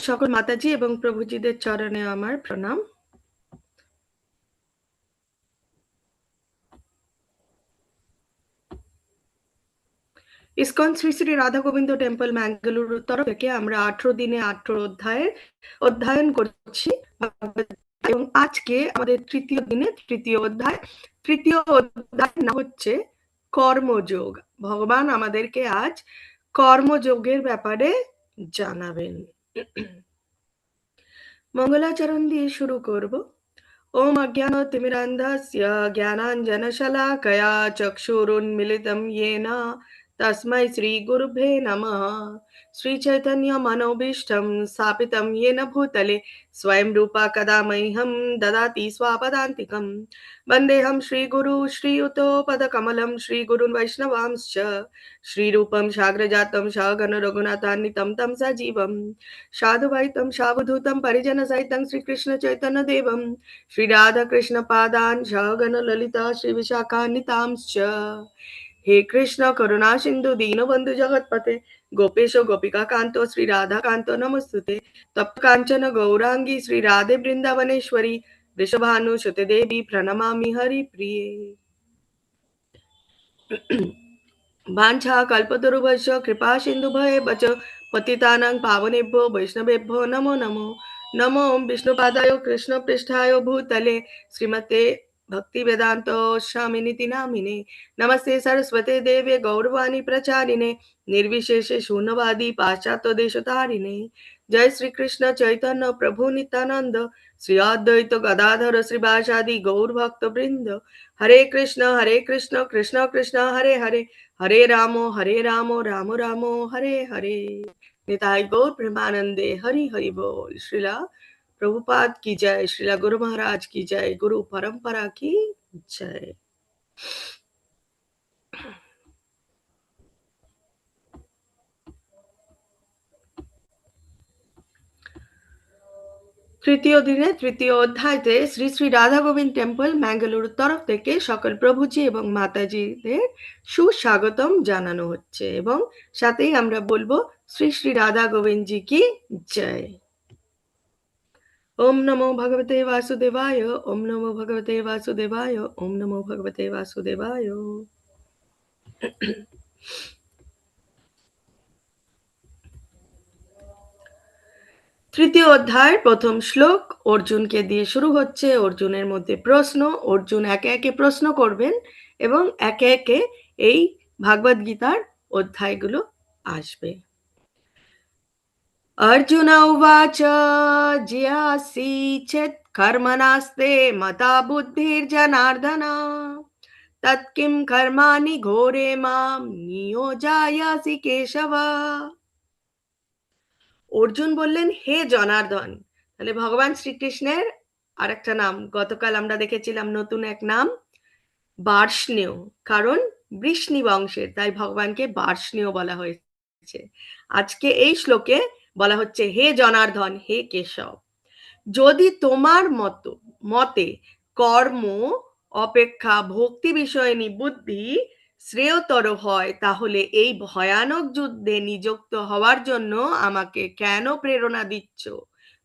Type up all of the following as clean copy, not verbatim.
সকল মাতাজি এবং প্রভুজিদের চরণে আমার প্রণাম। ইসকন শ্রী শ্রী রাধা গোবিন্দ টেম্পল ম্যাঙ্গালুরুর তরফ থেকে আমরা 18 দিনে 18 অধ্যায়ের অধ্যয়ন করছি এবং আজকে আমাদের তৃতীয় দিনে তৃতীয় অধ্যায়। তৃতীয় অধ্যায় না হচ্ছে কর্মযোগ। ভগবান আমাদেরকে আজ কর্মযোগের ব্যাপারে জানাবেন। মঙ্গলাচরণ দিয়ে শুরু করব। ओम अज्ञानतिमिरान्धस्य ज्ञानाञ्जनशलाकया चक्षुरुन्मिलितं येन तस्मै श्रीगुरुभ्ये नमः। श्रीचैतन्यमनोभीष्टं स्थापितं येन भूतले स्वयं रूपा कदा मह्यं ददाति स्वापदान्तिकं। वन्देऽहं श्रीगुरु श्रीयुतोपदकमलं श्रीगुरुन् वैष्णवांश्च श्रीरूपं साग्रजातं सगण रघुनाथान्वितं तं सजीवं साधुवैतं सावधूतं परिजनसहितं श्रीकृष्णचैतन्यदेवं श्री राधा कृष्ण पादान सगण ललिता श्री विशाखान्वितांश्च। हे कृष्ण करुणा सिंधु दीनबंधु जगतपते गोपेश गोपिका कांतो श्री राधा कांतो नमस्तुते। तप्त कांचन गौरांगी श्री राधे वृंदावनेश्वरी वृषभानुसुते देवी प्रणमामि हरिप्रिये। वाञ्छा कल्पतरुभ्यश्च कृपा सिन्धुभ्येव च पतितानां पावनेभ्यो वैष्णवेभ्यो नमो नमो। नमो विष्णुपादाय कृष्णपृष्ठाय भूतले श्रीमते भक्तिवेदान्त स्वामिनिति नामिने। नमस्ते सरस्वते देवे गौरवाणी प्रचारिणे निर्विशेषे शून्यवादी पाश्चात्य देशतारिणे। जय श्री कृष्ण चैतन्य प्रभु नित्यानंद श्री अद्वैत गदाधर श्रीवासादि गौर भक्त वृंद। हरे कृष्ण कृष्ण कृष्ण हरे हरे हरे राम राम राम हरे हरे। निताई गौर प्रेमानंदे हरि हरि बोल। श्रीला प्रभुपाद की जय, श्रीला गुरु महाराज की जय, गुरु परंपरा की जय। তৃতীয় দিনে তৃতীয় অধ্যায়তে শ্রী শ্রী রাধা গোবিন্দ টেম্পল ম্যাঙ্গালুরুর তরফ থেকে সকল প্রভুজি এবং মাতাজিদের সুস্বাগতম জানানো হচ্ছে এবং সাথেই আমরা বলবো শ্রী শ্রী রাধা গোবিন্দ জি কি জয়। ओम नमो भगवते वासुदेवाय, ओम नमो भगवते वासुदेवाय, ओम नमो भगवते वासुदेवाय। তৃতীয় অধ্যায়ের প্রথম শ্লোক অর্জুনকে দিয়ে শুরু হচ্ছে। অর্জুনের মধ্যে প্রশ্ন, অর্জুন একে একে প্রশ্ন করবেন এবং একে একে এই ভাগবত গীতার অধ্যায়গুলো আসবে। अर्जुन उवाच जियासि चेत् कर्मणास्ते मता बुद्धिर्जनार्दन तत्किं कर्माणि घोरे मां नियोजयासि केशव। অর্জুন বললেন, হে জনার্দন। তাহলে ভগবান শ্রীকৃষ্ণের আরেকটা নাম, গতকাল আমরা দেখেছিলাম নতুন এক নাম বার্ষ্ণেয়, কারণ বৃষ্ণি বংশের, তাই ভগবানকে বার্ষ্ণেয় বলা হয়েছে। আজকে এই শ্লোকে বলা হচ্ছে, হে জনার্দন, হে কেশব, যদি তোমার মতে কর্ম অপেক্ষা ভক্তি বিষয়নী বুদ্ধি শ্রেয়তর হয়, তাহলে এই ভয়ানক যুদ্ধে নিযুক্ত হওয়ার জন্য আমাকে কেন প্রেরণা দিচ্ছ?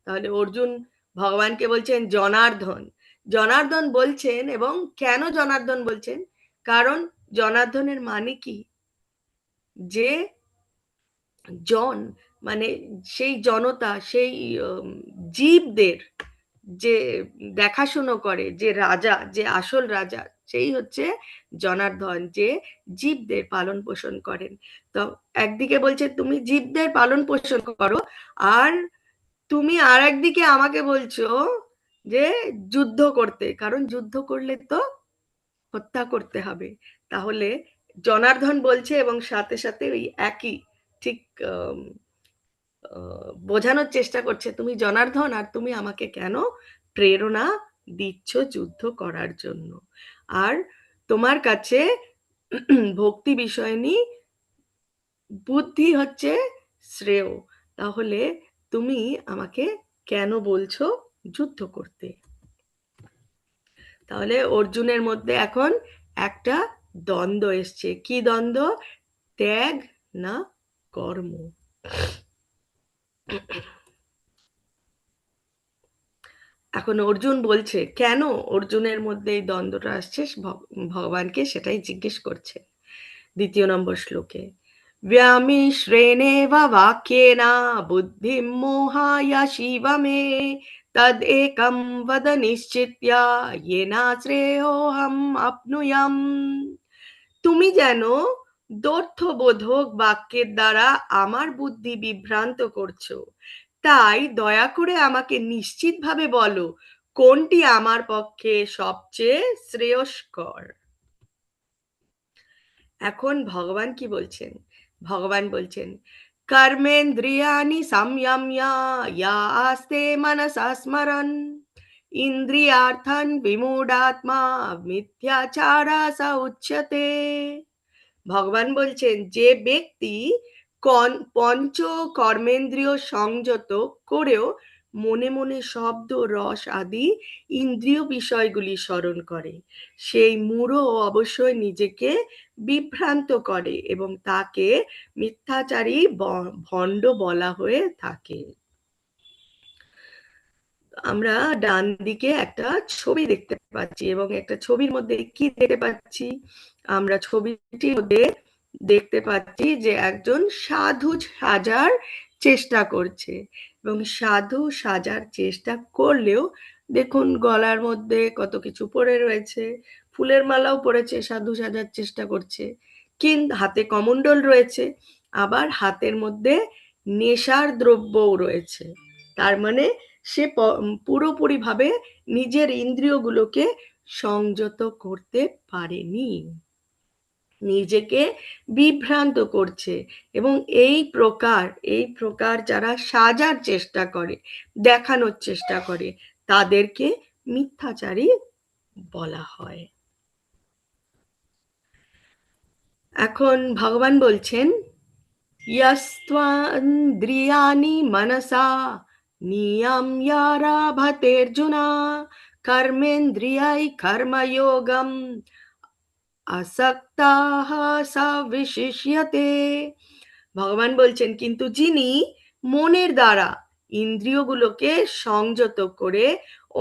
তাহলে অর্জুন ভগবানকে বলছেন জনার্দন। জনার্দন বলছেন, এবং কেন জনার্দন বলছেন? কারণ জনার্দনের মানে কি? যে জন মানে সেই জনতা, সেই জীবদের যে দেখাশুনো করে, যে রাজা, যে আসল রাজা, সেই হচ্ছে জনার্দন, যে জীবদের পালন পোষণ করেন। তো একদিকে বলছে তুমি জীবদের পালন পোষণ করো, আর তুমি আর একদিকে আমাকে বলছো যে যুদ্ধ করতে, কারণ যুদ্ধ করলে তো হত্যা করতে হবে। তাহলে জনার্দন বলছে এবং সাথে সাথে ওই একই ঠিক বোঝানোর চেষ্টা করছে, তুমি জনার্দন আর তুমি আমাকে কেন প্রেরণা দিচ্ছ যুদ্ধ করার জন্য। আর তোমার কাছে ভক্তি বিষয়নী বুদ্ধি হচ্ছে শ্রেয়, তাহলে তুমি আমাকে কেন বলছো যুদ্ধ করতে? তাহলে অর্জুনের মধ্যে এখন একটা দ্বন্দ্ব এসছে। কি দ্বন্দ্ব? ত্যাগ না কর্ম। এখন অর্জুন বলছে কেন অর্জুনের মধ্যে এই দ্বন্দ্বটা আসছে, ভগবানকে সেটাই জিজ্ঞেস করছে দ্বিতীয় নম্বর শ্লোকে। व्यामिश्रेणेव वाक्येन बुद्धिं मोहाय शिव मे तदेकं वद निश्चित्य येन श्रेयोऽहम् आप्नुयाम्। তুমি যেন দ্ব্যর্থবোধক বাক্যের দ্বারা আমার বুদ্ধি বিভ্রান্ত করছো, তাই দয়া করে আমাকে নিশ্চিতভাবে বলো কোনটি আমার পক্ষে সবচেয়ে শ্রেয়স্কর। এখন ভগবান কি বলছেন? ভগবান বলছেন, কর্মেন্দ্রিয়াণি সংযম্য ইয়া আস্তে মনসা স্মরণ ইন্দ্রিয়ার্থান বিমূঢ়াত্মা মিথ্যাচারা স উচ্যতে। ভগবান বলছেন যে ব্যক্তি পঞ্চ কর্মেন্দ্রিয় সংযত করেও মনে মনে শব্দ রস আদি ইন্দ্রিয় বিষয়গুলি স্মরণ করে, সেই মূঢ় অবশ্যই নিজেকে বিভ্রান্ত করে এবং তাকে মিথ্যাচারী ভণ্ড বলা হয়ে থাকে। আমরা ডান দিকে একটা ছবি দেখতে পাচ্ছি এবং একটা ছবির মধ্যে কি দেখতে পাচ্ছি? আমরা ছবিটির মধ্যে দেখতে পাচ্ছি যে একজন সাধু সাজার চেষ্টা করছে এবং সাধু সাজার চেষ্টা করলেও দেখুন গলার মধ্যে কত কিছু পড়ে রয়েছে, ফুলের মালাও পড়েছে, সাধু সাজার চেষ্টা করছে, কিন্তু হাতে কমণ্ডল রয়েছে, আবার হাতের মধ্যে নেশার দ্রব্যও রয়েছে। তার মানে সে পুরোপুরিভাবে নিজের ইন্দ্রিয়গুলোকে সংযত করতে পারেনি, নিজেকে বিভ্রান্ত করছে। এবং এই প্রকার যারা সাজার চেষ্টা করে, দেখানোর চেষ্টা করে, তাদেরকে মিথ্যাচারী বলা হয়। এখন ভগবান বলছেন, यस्त्वन्द्रियाणि मनसा नियम्यारभतेऽर्जुन कर्मेन्द्रियै कर्मयोगम् আসক্তাঃ সা বিশিষ্যতে। ভগবান বলছেন কিন্তু যিনি মনের দ্বারা ইন্দ্রিয়গুলোকে সংযত করে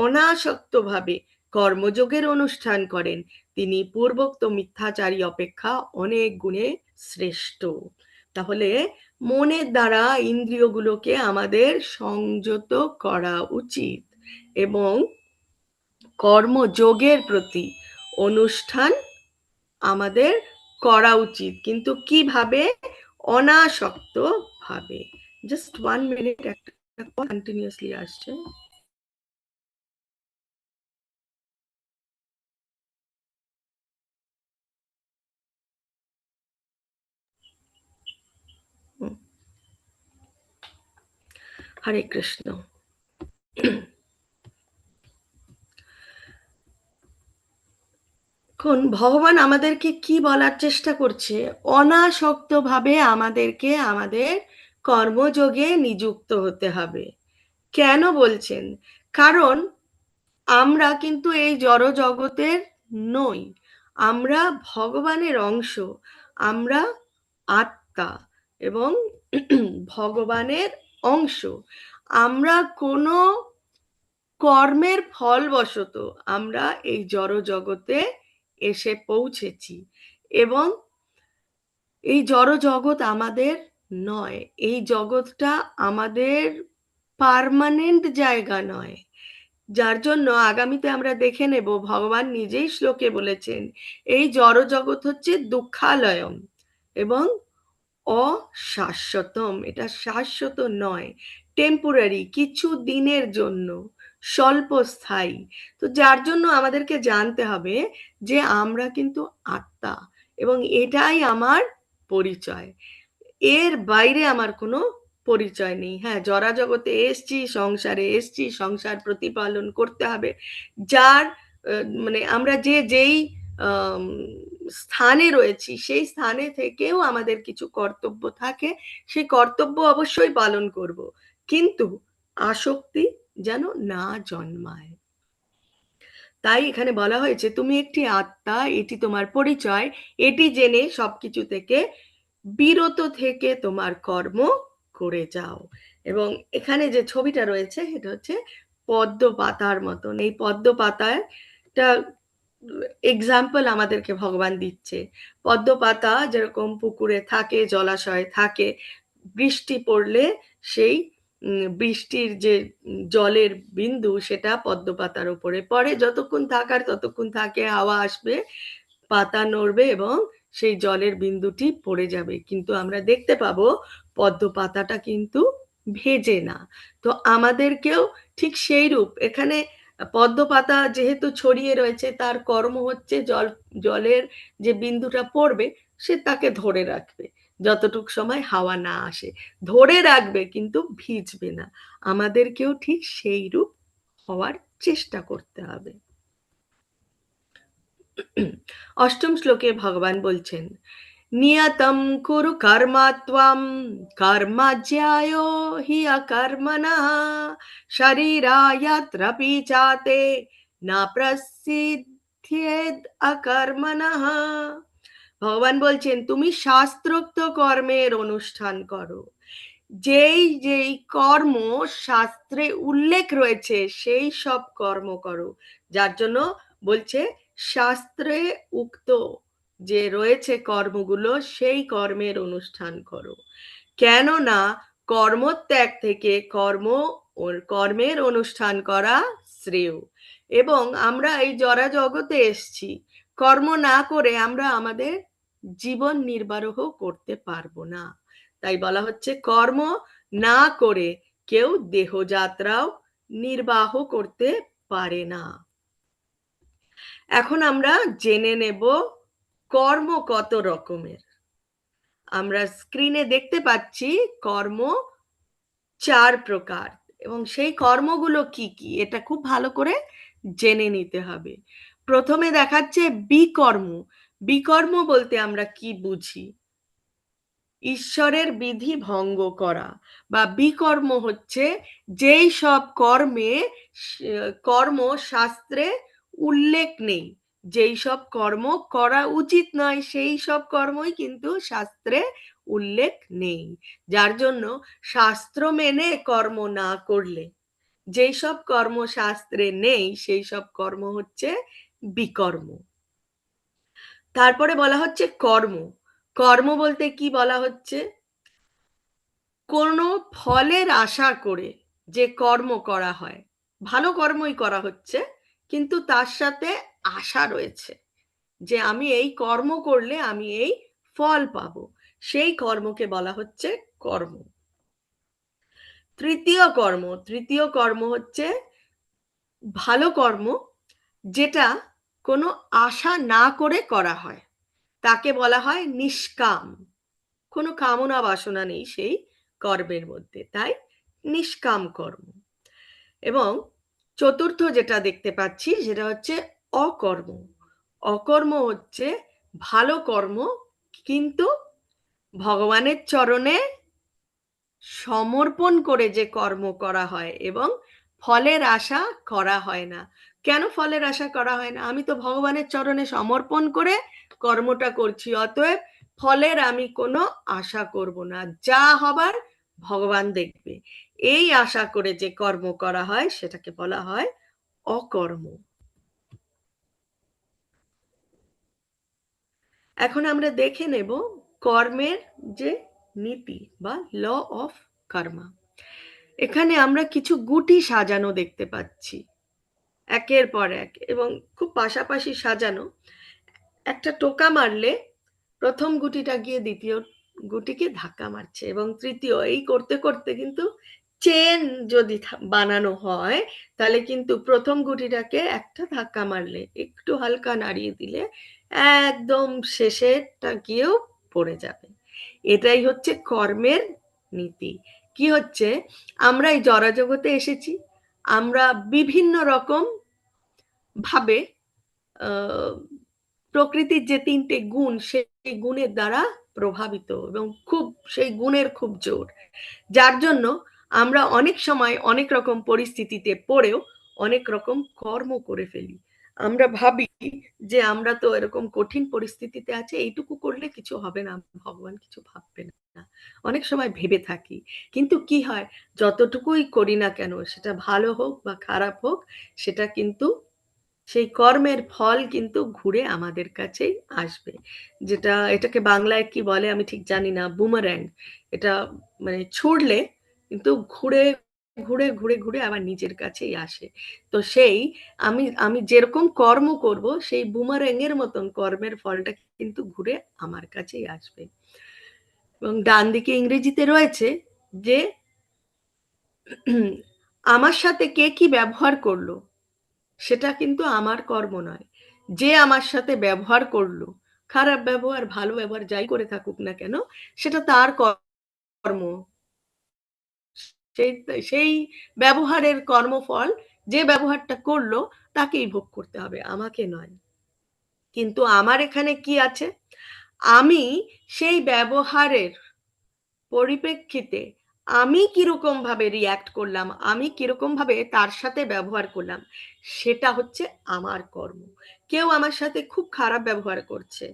অনাসক্তভাবে কর্মযোগের অনুষ্ঠান করেন, তিনি পূর্বোক্ত মিথ্যাচারী অপেক্ষা অনেক গুণে শ্রেষ্ঠ। তাহলে মনের দ্বারা ইন্দ্রিয়গুলোকে আমাদের সংযত করা উচিত এবং কর্মযোগের প্রতি অনুষ্ঠান আমাদের করা উচিত, কিন্তু কিভাবে? অনাসক্ত ভাবে। জাস্ট 1 মিনিট, একটা কন্টিনিউয়াসলি আসছে। হরে কৃষ্ণ। এখন ভগবান আমাদেরকে কি বলার চেষ্টা করছে? অনাসক্তভাবে আমাদেরকে আমাদের কর্মযোগে নিযুক্ত হতে হবে। কেন বলছেন? কারণ আমরা কিন্তু এই জড় জগতের নই, আমরা ভগবানের অংশ, আমরা আত্মা এবং ভগবানের অংশ। আমরা কোনো কর্মের ফলবশত আমরা এই জড় জগতে এসে পৌঁছেছি এবং এই জড় জগৎ আমাদের নয়, এই জগৎটা আমাদের পার্মানেন্ট জায়গা নয়। যার জন্য আগামীতে আমরা দেখে নেব, ভগবান নিজেই শ্লোকে বলেছেন এই জড় জগৎ হচ্ছে দুঃখালয়ম এবং অশাশ্বতম, এটা শাশ্বত নয়, টেম্পোরারি, কিছু দিনের জন্য, স্বল্পস্থায়ী। তো যার জন্য আমাদেরকে জানতে হবে যে আমরা কিন্তু আত্মা এবং এটাই আমার পরিচয়, এর বাইরে আমার কোনো পরিচয় নেই। হ্যাঁ, জরা জগতে এসছি, সংসারে এসছি, সংসার প্রতিপালন করতে হবে। যার মানে আমরা যেই স্থানে রয়েছি সেই স্থানে থেকেও আমাদের কিছু কর্তব্য থাকে, সেই কর্তব্য অবশ্যই পালন করব, কিন্তু আসক্তি যেন না জন্মায়। তাই এখানে বলা হয়েছে তুমি একটি আত্মা, এটি তোমার পরিচয়, এটি জেনে সবকিছু থেকে বিরত থেকে তোমার কর্ম করে যাও। এবং এখানে যে ছবিটা রয়েছে এটা হচ্ছে পদ্ম পাতার মতন। এই পদ্ম পাতাটা এক্সাম্পল আমাদেরকে ভগবান দিচ্ছে। পদ্ম পাতা যেরকম পুকুরে থাকে, জলাশয়ে থাকে, বৃষ্টি পড়লে সেই বৃষ্টির যে জলের বিন্দু সেটা পদ্ম পাতার উপরে পড়ে, যতক্ষণ থাকার ততক্ষণ থাকে, হাওয়া আসবে, পাতা নড়বে এবং সেই জলের বিন্দুটি পড়ে যাবে। কিন্তু আমরা দেখতে পাবো পদ্ম পাতাটা কিন্তু ভেজে না। তো আমাদেরকেও ঠিক সেই রূপ, এখানে পদ্ম পাতা যেহেতু ছড়িয়ে রয়েছে, তার কর্ম হচ্ছে জলের যে বিন্দুটা পড়বে সে তাকে ধরে রাখবে যতটুক সময় হাওয়া না আসে, ধরে রাখবে কিন্তু ভিজবে না। আমাদেরকেও ঠিক সেই রূপ হওয়ার চেষ্টা করতে হবে। অষ্টম শ্লোকে ভগবান বলছেন, নিয়তম কুরু কর্মা ত্বম কর্মজ্যায় হি অকর্মণঃ শরীরায়ত্রপি চাতে না প্রসিদ্ধেদ অকর্মণঃ। ভগবান বলছেন, তুমি শাস্ত্রোক্ত কর্মের অনুষ্ঠান করো। যেই যেই কর্ম শাস্ত্রে উল্লেখ রয়েছে সেই সব কর্ম করো। যার জন্য বলছে শাস্ত্রে উক্ত যে রয়েছে কর্মগুলো সেই কর্মের অনুষ্ঠান করো। কেননা কর্মত্যাগ থেকে কর্মের অনুষ্ঠান করা শ্রেয়। এবং আমরা এই জড়া জগতে এসছি, কর্ম না করে আমরা আমাদের জীবন নির্বাহ করতে পারবো না। তাই বলা হচ্ছে কর্ম না করে কেউ দেহযাত্রাও নির্বাহ করতে পারে না। এখন আমরা জেনে নেব কর্ম কত রকমের। আমরা স্ক্রিনে দেখতে পাচ্ছি কর্ম 4 প্রকার, এবং সেই কর্মগুলো কি কি এটা খুব ভালো করে জেনে নিতে হবে। প্রথমে দেখাচ্ছে বিকর্ম। বিকর্ম বলতে আমরা কি বুঝি? ঈশ্বরের বিধি ভঙ্গ করা, বা বিকর্ম হচ্ছে যেই সব কর্ম শাস্ত্রে উল্লেখ নেই, যেই সব কর্ম করা উচিত নয় সেই সব কর্মই কিন্তু শাস্ত্রে উল্লেখ নেই। যার জন্য শাস্ত্র মেনে কর্ম না করলে, যেই সব কর্ম শাস্ত্রে নেই সেই সব কর্ম হচ্ছে বিকর্ম। তারপরে বলা হচ্ছে কর্ম। কর্ম বলতে কি বলা হচ্ছে? কোনো ফলের আশা করে যে কর্ম করা হয়, ভালো কর্মই করা হচ্ছে, কিন্তু তার সাথে আশা রয়েছে যে আমি এই কর্ম করলে আমি এই ফল পাবো, সেই কর্মকে বলা হচ্ছে কর্ম। তৃতীয় কর্ম হচ্ছে ভালো কর্ম, যেটা কোনো আশা না করে করা হয়, তাকে বলা হয় নিষ্কাম। কোনো কামনা বাসনা নেই সেই কর্মের মধ্যে, তাই নিষ্কাম কর্ম। এবং চতুর্থ যেটা দেখতে পাচ্ছি সেটা হচ্ছে অকর্ম। অকর্ম হচ্ছে ভালো কর্ম, কিন্তু ভগবানের চরণে সমর্পণ করে যে কর্ম করা হয় এবং ফলের আশা করা হয় না। কেন ফলের আশা করা হয় না? আমি তো ভগবানের চরণে সমর্পণ করে কর্মটা করছি, অতএব ফলের আমি কোনো আশা করব না, যা হবার ভগবান দেখবে, এই আশা করে যে কর্ম করা হয় সেটাকে বলা হয় অকর্ম। এখন আমরা দেখে নেব কর্মের যে নীতি বা ল অফ কর্মা। এখানে আমরা কিছু গুটি সাজানো দেখতে পাচ্ছি একের পর এক, এবং খুব পাশাপাশি সাজানো। একটা টোকা মারলে প্রথম গুটিটা গিয়ে দ্বিতীয় গুটিকে ধাক্কা মারছে, এবং তৃতীয়, এই করতে করতে কিন্তু চেন যদি বানানো হয় তাহলে কিন্তু প্রথম গুটিটাকে একটা ধাক্কা মারলে, একটু হালকা নাড়িয়ে দিলে একদম শেষেরটা গিয়েও পড়ে যাবে। এটাই হচ্ছে কর্মের নীতি। কি হচ্ছে, আমরা এই জড়জগতে এসেছি, আমরা বিভিন্ন রকম ভাবে প্রকৃতির যে 3টে গুণ সেই গুণের দ্বারা প্রভাবিত, এবং খুব সেই গুণের খুব জোর, যার জন্য আমরা অনেক সময় অনেক রকম পরিস্থিতিতে পড়েও অনেক রকম কর্ম করে ফেলি। আমরা ভাবি যে আমরা তো এরকম কঠিন পরিস্থিতিতে আছি, এইটুকু করলে কিছু হবে না, ভগবান কিছু ভাববে না। অনেক সময় ভেবে থাকি। কিন্তু কি হয়, যতটুকুই করি না কেন সেটা ভালো হোক বা খারাপ হোক, সেটা কিন্তু সেই কর্মের ফল কিন্তু ঘুরে আমাদের কাছেই আসবে। যেটা এটাকে বাংলায় কি বলে আমি ঠিক জানি না, বুমার্যাং। এটা মানে ছুঁড়লে কিন্তু ঘুরে, ঘুরে, ঘুরে, ঘুরে আবার নিজের কাছেই আসে। তো সেই আমি আমি যেরকম কর্ম করব সেই বুমার্যাং এর মতন কর্মের ফলটা কিন্তু ঘুরে আমার কাছেই আসবে। এবং ডান দিকে ইংরেজিতে রয়েছে যে আমার সাথে কে কি ব্যবহার করলো সেটা কিন্তু আমার কর্ম নয়। যে আমার সাথে ব্যবহার করলো, খারাপ ব্যবহার ভালো ব্যবহার যাই করে থাকুক না কেন, সেটা তার কর্ম। সেই সেই ব্যবহারের কর্মফল, যে ব্যবহারটা করলো তাকেই ভোগ করতে হবে, আমাকে নয়। কিন্তু আমার এখানে কি আছে, আমি সেই ব্যবহারের পরিপ্রেক্ষিতে আমি কিরকম ভাবে রিয়্যাক্ট করলাম, আমি কিরকম ভাবে তার সাথে ব্যবহার করলাম, সেটা হচ্ছে আমার কর্ম। কেউ আমার সাথে খুব খারাপ ব্যবহার করছে,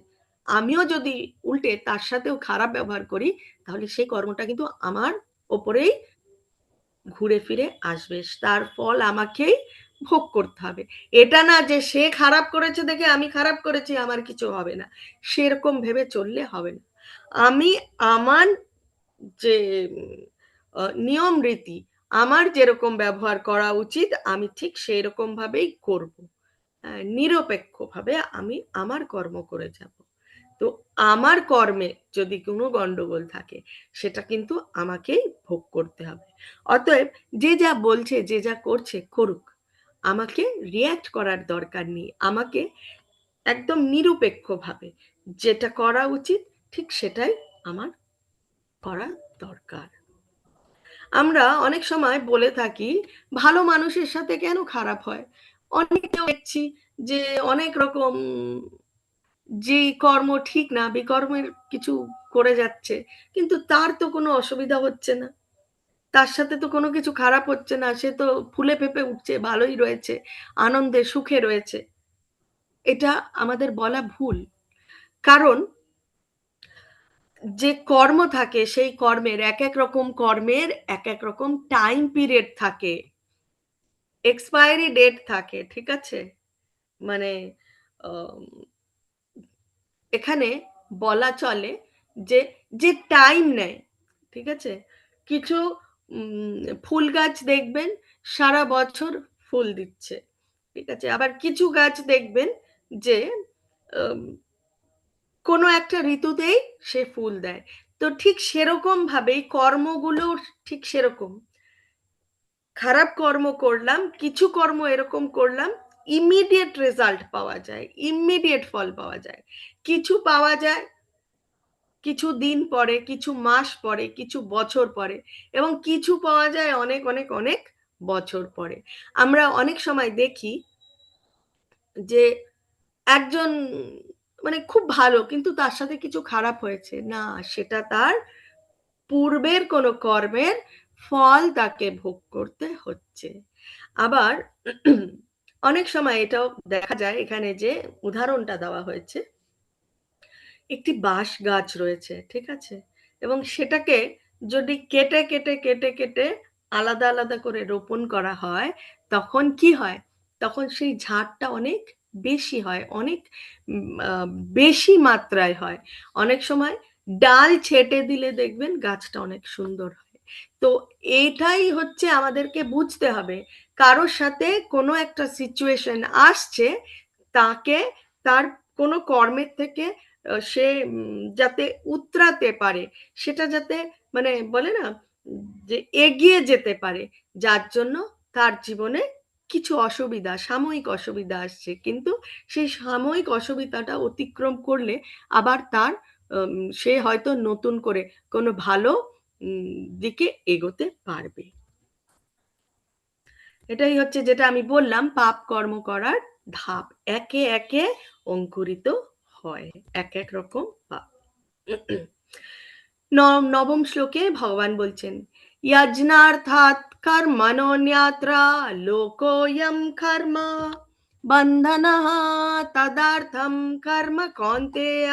আমিও যদি উল্টে তার সাথেও খারাপ ব্যবহার করি, তাহলে সেই কর্মটা কিন্তু আমার ওপরেই ঘুরে ফিরে আসবে, তার ফল আমাকেই ভোগ করতে হবে। এটা না যে সে খারাপ করেছে দেখে আমি খারাপ করেছি আমার কিছু হবে না, সেরকম ভেবে চললে হবে না। আমি আমার যে নিয়ম রীতি, আমার যেরকম ব্যবহার করা উচিত আমি ঠিক সেই রকম ভাবেই করব। নিরপেক্ষভাবে আমি আমার কর্ম করে যাব। তো আমার কর্মে যদি কোনো গন্ডগোল থাকে, সেটা কিন্তু আমাকেই ভোগ করতে হবে। অতএব যে যা বলছে, যে যা করছে করুক, আমাকে রিয়্যাক্ট করার দরকার নেই। আমাকে একদম নিরপেক্ষভাবে যেটা করা উচিত ঠিক সেটাই আমার করা দরকার। আমরা অনেক সময় বলে থাকি ভালো মানুষের সাথে কেন খারাপ হয়। অনেকেও দেখছি যে অনেক রকম যে কর্ম ঠিক না, বিকর্মের কিছু করে যাচ্ছে, কিন্তু তার তো কোনো অসুবিধা হচ্ছে না, তার সাথে তো কোনো কিছু খারাপ হচ্ছে না, সে তো ফুলে ফেঁপে উঠছে, ভালোই রয়েছে, আনন্দে সুখে রয়েছে। এটা আমাদের বলা ভুল। কারণ যে কর্ম থাকে সেই কর্মের এক এক রকম কর্মের এক এক রকম টাইম পিরিয়ড থাকে, এক্সপায়ারি ডেট থাকে, ঠিক আছে? মানে আম, এখানে বলা চলে যে যে টাইম নেয়, ঠিক আছে? কিছু ফুল গাছ দেখবেন সারা বছর ফুল দিচ্ছে, ঠিক আছে? আবার কিছু গাছ দেখবেন যে আম, কোনো একটা ঋতুতেই সে ফুল দেয়। তো ঠিক সেরকম ভাবেই কর্মগুলো ঠিক সেরকম। খারাপ কর্ম করলাম, কিছু কর্ম এরকম করলাম, ইমিডিয়েট রেজাল্ট পাওয়া যায়, ইমিডিয়েট ফল পাওয়া যায়। কিছু পাওয়া যায় কিছু দিন পরে, কিছু মাস পরে, কিছু বছর পরে, এবং কিছু পাওয়া যায় অনেক অনেক অনেক বছর পরে। আমরা অনেক সময় দেখি যে একজন মানে খুব ভালো কিন্তু তার সাথে কিছু খারাপ হয়েছে, না সেটা তার পূর্বের কোনো কর্মের ফল তাকে ভোগ করতে হচ্ছে। আবার অনেক সময় এটাও দেখা যায়, এখানে যে উদাহরণটা দেওয়া হয়েছে, একটি বাঁশ গাছ রয়েছে, ঠিক আছে? এবং সেটাকে যদি কেটে কেটে কেটে কেটে আলাদা আলাদা করে রোপণ করা হয়, তখন কি হয়, তখন সেই ঝাড়টা অনেক বেশি হয়, অনেক বেশি মাত্রায় হয়। অনেক সময় ডাল ছেটে দিলে দেখবেন গাছটা অনেক সুন্দর হয়। তো এইটাই হচ্ছে আমাদেরকে বুঝতে হবে, কারোর সাথে কোনো একটা সিচুয়েশন আসছে, তাকে তার কোনো কর্মের থেকে সে যাতে উতরাতে পারে, সেটা যাতে মানে বলে না যে এগিয়ে যেতে পারে, যার জন্য তার জীবনে কিছু অসুবিধা, সাময়িক অসুবিধা আসছে, কিন্তু সেই সাময়িক অসুবিধাটা অতিক্রম করলে আবার তার সে হয়তো নতুন করে কোনো ভালো দিকে এগোতে পারবে। এটাই হচ্ছে যেটা আমি বললাম, পাপ কর্ম করার ধাপ একে একে অঙ্কুরিত হয়, এক এক রকম পাপ। নবম শ্লোকে ভগবান বলছেন, যজ্ঞার্থাৎ কর্মণোন্যত্র লোকোয়ম কর্ম बन्धनः तदर्थं कर्म कौन्तेय